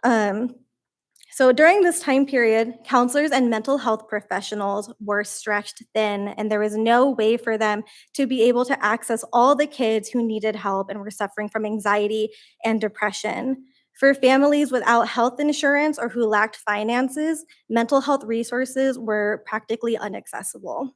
So during this time period, counselors and mental health professionals were stretched thin, and there was no way for them to be able to access all the kids who needed help and were suffering from anxiety and depression. For families without health insurance or who lacked finances, mental health resources were practically inaccessible.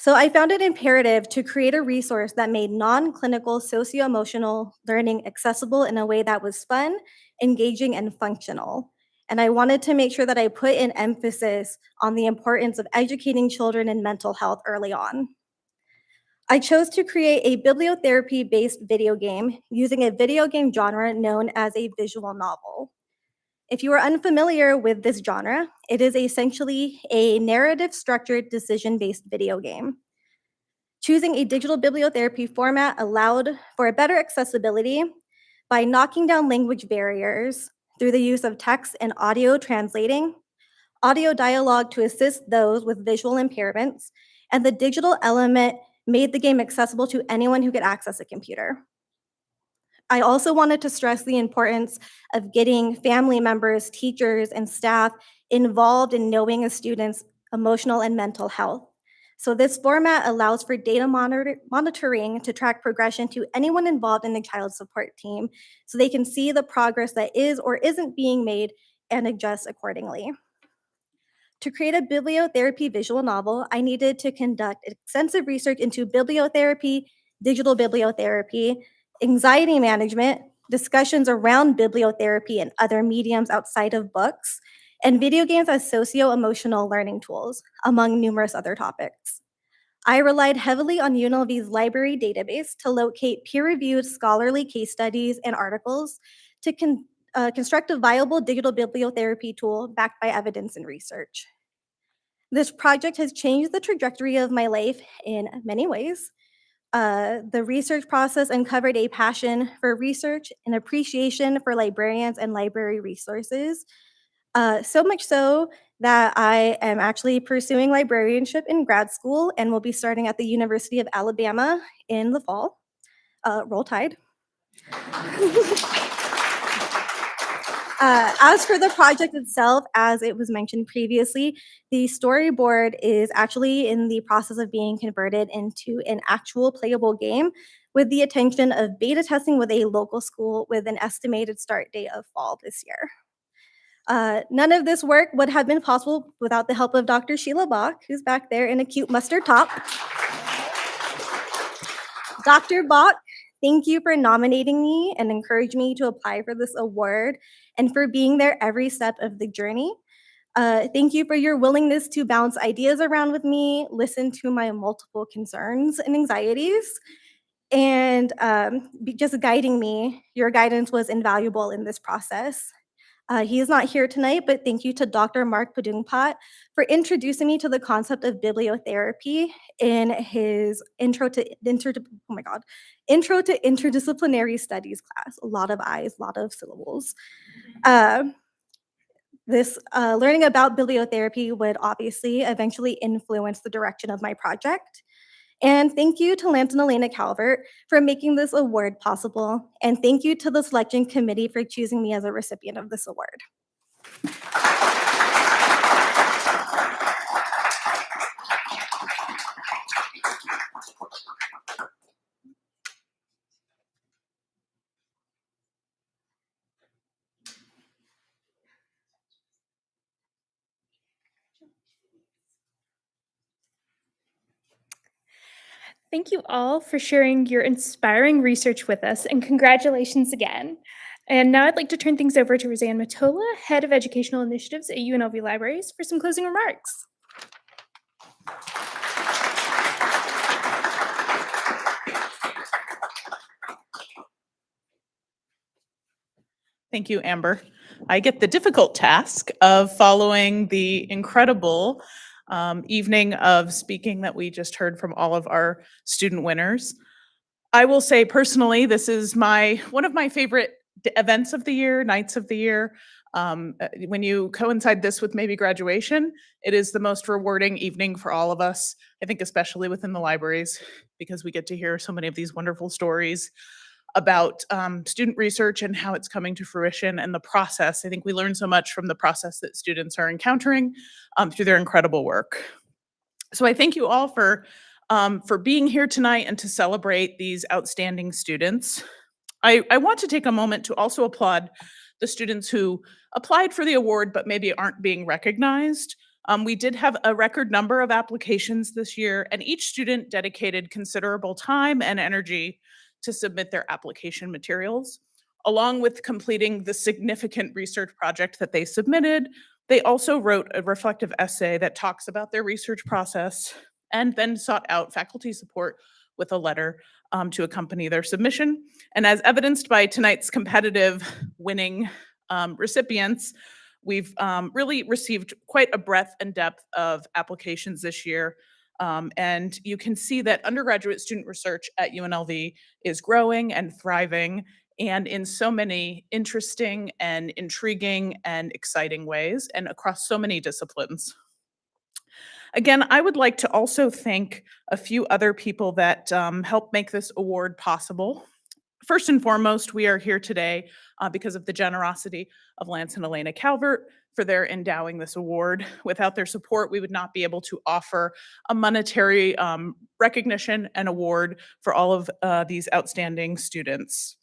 So I found it imperative to create a resource that made non-clinical socio-emotional learning accessible in a way that was fun, engaging, and functional. And I wanted to make sure that I put an emphasis on the importance of educating children in mental health early on. I chose to create a bibliotherapy-based video game using a video game genre known as a visual novel. If you are unfamiliar with this genre, it is essentially a narrative structured decision-based video game. Choosing a digital bibliotherapy format allowed for a better accessibility by knocking down language barriers through the use of text and audio translating, audio dialogue to assist those with visual impairments, and the digital element made the game accessible to anyone who could access a computer. I also wanted to stress the importance of getting family members, teachers, and staff involved in knowing a student's emotional and mental health. So this format allows for data monitoring to track progression to anyone involved in the child support team so they can see the progress that is or isn't being made and adjust accordingly. To create a bibliotherapy visual novel, I needed to conduct extensive research into bibliotherapy, digital bibliotherapy, anxiety management, discussions around bibliotherapy and other mediums outside of books, and video games as socio-emotional learning tools, among numerous other topics. I relied heavily on UNLV's library database to locate peer-reviewed scholarly case studies and articles to construct a viable digital bibliotherapy tool backed by evidence and research. This project has changed the trajectory of my life in many ways. The research process uncovered a passion for research and appreciation for librarians and library resources, so much so that I am actually pursuing librarianship in grad school and will be starting at the University of Alabama in the fall. Roll Tide. As for the project itself, as it was mentioned previously, the storyboard is actually in the process of being converted into an actual playable game with the intention of beta testing with a local school with an estimated start date of fall this year. None of this work would have been possible without the help of Dr. Sheila Bach, who's back there in a cute mustard top. Dr. Bach, thank you for nominating me and encouraging me to apply for this award and for being there every step of the journey. Thank you for your willingness to bounce ideas around with me, listen to my multiple concerns and anxieties, and just guiding me. Your guidance was invaluable in this process. He is not here tonight, but thank you to Dr. Mark Padungpat for introducing me to the concept of bibliotherapy in his Intro to Interdisciplinary Studies class. A lot of I's, a lot of syllables. Learning about bibliotherapy would obviously eventually influence the direction of my project. And thank you to Lance and Elena Calvert for making this award possible. And thank you to the selection committee for choosing me as a recipient of this award. Thank you all for sharing your inspiring research with us, and congratulations again. And now I'd like to turn things over to Roseanne Matola, Head of Educational Initiatives at UNLV Libraries, for some closing remarks. Thank you, Amber. I get the difficult task of following the incredible evening of speaking that we just heard from all of our student winners. I will say personally, this is one of my favorite events of the year, nights of the year. When you coincide this with maybe graduation, it is the most rewarding evening for all of us, I think especially within the libraries, because we get to hear so many of these wonderful stories about student research and how it's coming to fruition and the process. I think we learn so much from the process that students are encountering through their incredible work. So I thank you all for being here tonight and to celebrate these outstanding students. I want to take a moment to also applaud the students who applied for the award but maybe aren't being recognized. We did have a record number of applications this year, and each student dedicated considerable time and energy to submit their application materials. Along with completing the significant research project that they submitted, they also wrote a reflective essay that talks about their research process and then sought out faculty support with a letter to accompany their submission. And as evidenced by tonight's competitive winning recipients, we've really received quite a breadth and depth of applications this year. And you can see that undergraduate student research at UNLV is growing and thriving, and in so many interesting and intriguing and exciting ways, and across so many disciplines. Again, I would like to also thank a few other people that helped make this award possible. First and foremost, we are here today because of the generosity of Lance and Elena Calvert for their endowing this award. Without their support, we would not be able to offer a monetary recognition and award for all of these outstanding students.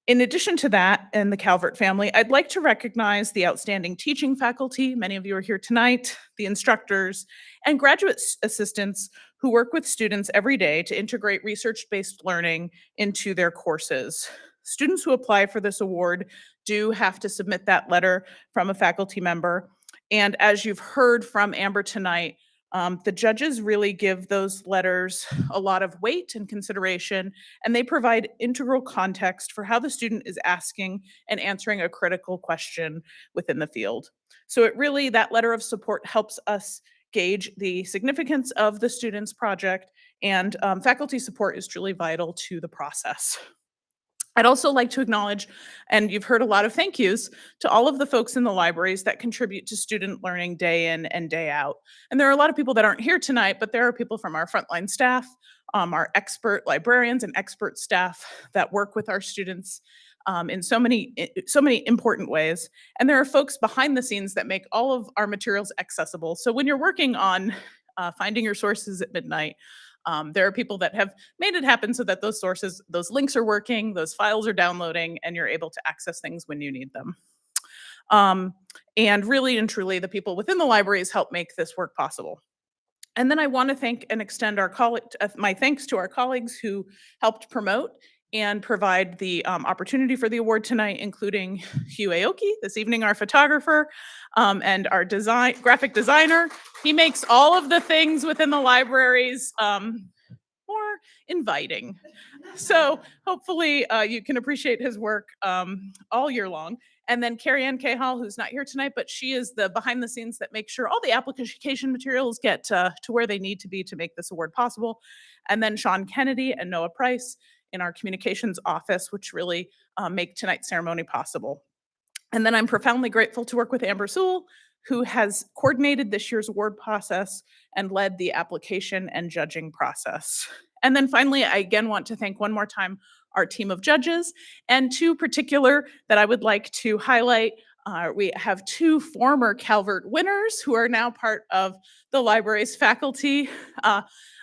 In addition to that, and the Calvert family, I'd like to recognize the outstanding teaching faculty, many of you are here tonight, the instructors, and graduate assistants who work with students every day to integrate research-based learning into their courses. Students who apply for this award do have to submit that letter from a faculty member. And as you've heard from Amber tonight, the judges really give those letters a lot of weight and consideration, and they provide integral context for how the student is asking and answering a critical question within the field. So it really, that letter of support helps us gauge the significance of the student's project, and faculty support is truly vital to the process. I'd also like to acknowledge, and you've heard a lot of thank yous, to all of the folks in the libraries that contribute to student learning day in and day out. And there are a lot of people that aren't here tonight, but there are people from our frontline staff, our expert librarians and expert staff that work with our students in so many important ways. And there are folks behind the scenes that make all of our materials accessible. So when you're working on finding your sources at midnight, there are people that have made it happen so that those sources, those links are working, those files are downloading, and you're able to access things when you need them. And really and truly, the people within the libraries help make this work possible. And then I want to thank and extend my thanks to our colleagues who helped promote and provide the opportunity for the award tonight, including Hugh Aoki, this evening our photographer, and our graphic designer. He makes all of the things within the libraries more inviting. So hopefully you can appreciate his work all year long. And then Carrie Ann Cahall, who's not here tonight, but she is the behind the scenes that makes sure all the application materials get to where they need to be to make this award possible. And then Sean Kennedy and Noah Price in our communications office, which really make tonight's ceremony possible. And then I'm profoundly grateful to work with Amber Sewell, who has coordinated this year's award process and led the application and judging process. And then finally, I again want to thank one more time our team of judges, and two particular that I would like to highlight. We have two former Calvert winners who are now part of the library's faculty,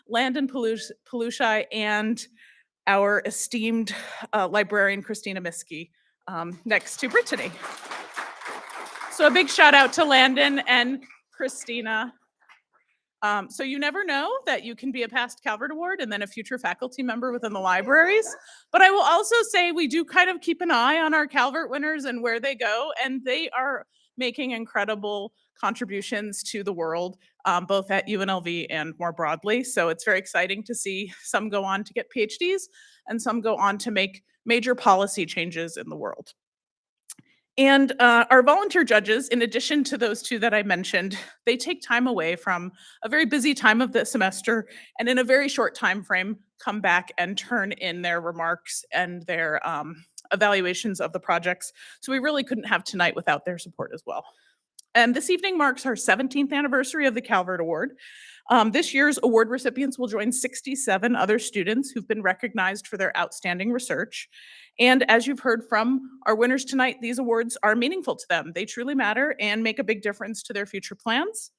Landon Palushai and our esteemed librarian, Christina Miskey, next to Brittany. So a big shout out to Landon and Christina. So you never know that you can be a past Calvert Award and then a future faculty member within the libraries. But I will also say we do kind of keep an eye on our Calvert winners and where they go, and they are making incredible contributions to the world, both at UNLV and more broadly. So it's very exciting to see some go on to get PhDs and some go on to make major policy changes in the world. And our volunteer judges, in addition to those two that I mentioned, they take time away from a very busy time of the semester, and in a very short time frame, come back and turn in their remarks and their evaluations of the projects. So we really couldn't have tonight without their support as well. And this evening marks our 17th anniversary of the Calvert Award. This year's award recipients will join 67 other students who've been recognized for their outstanding research. And as you've heard from our winners tonight, these awards are meaningful to them. They truly matter and make a big difference to their future plans.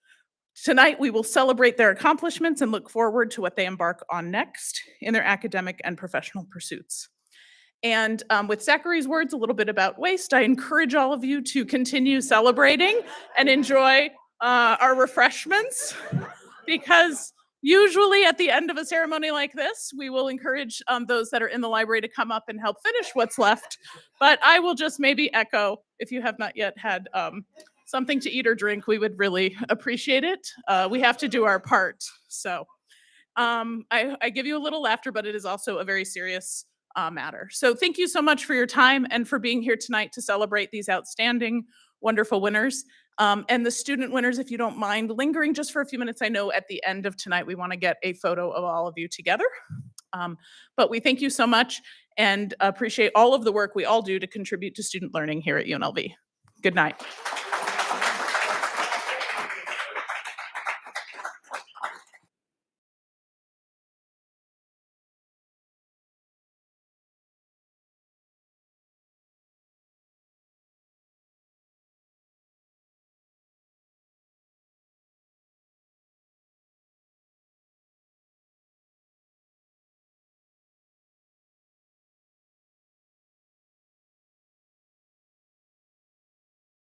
Tonight, we will celebrate their accomplishments and look forward to what they embark on next in their academic and professional pursuits. And with Zachary's words a little bit about waste, I encourage all of you to continue celebrating and enjoy our refreshments, because usually at the end of a ceremony like this, we will encourage those that are in the library to come up and help finish what's left. But I will just maybe echo, if you have not yet had something to eat or drink, we would really appreciate it. We have to do our part. So I give you a little laughter, but it is also a very serious matter. So thank you so much for your time and for being here tonight to celebrate these outstanding, wonderful winners. And the student winners, if you don't mind lingering just for a few minutes. I know at the end of tonight, we want to get a photo of all of you together. But we thank you so much and appreciate all of the work we all do to contribute to student learning here at UNLV. Good night.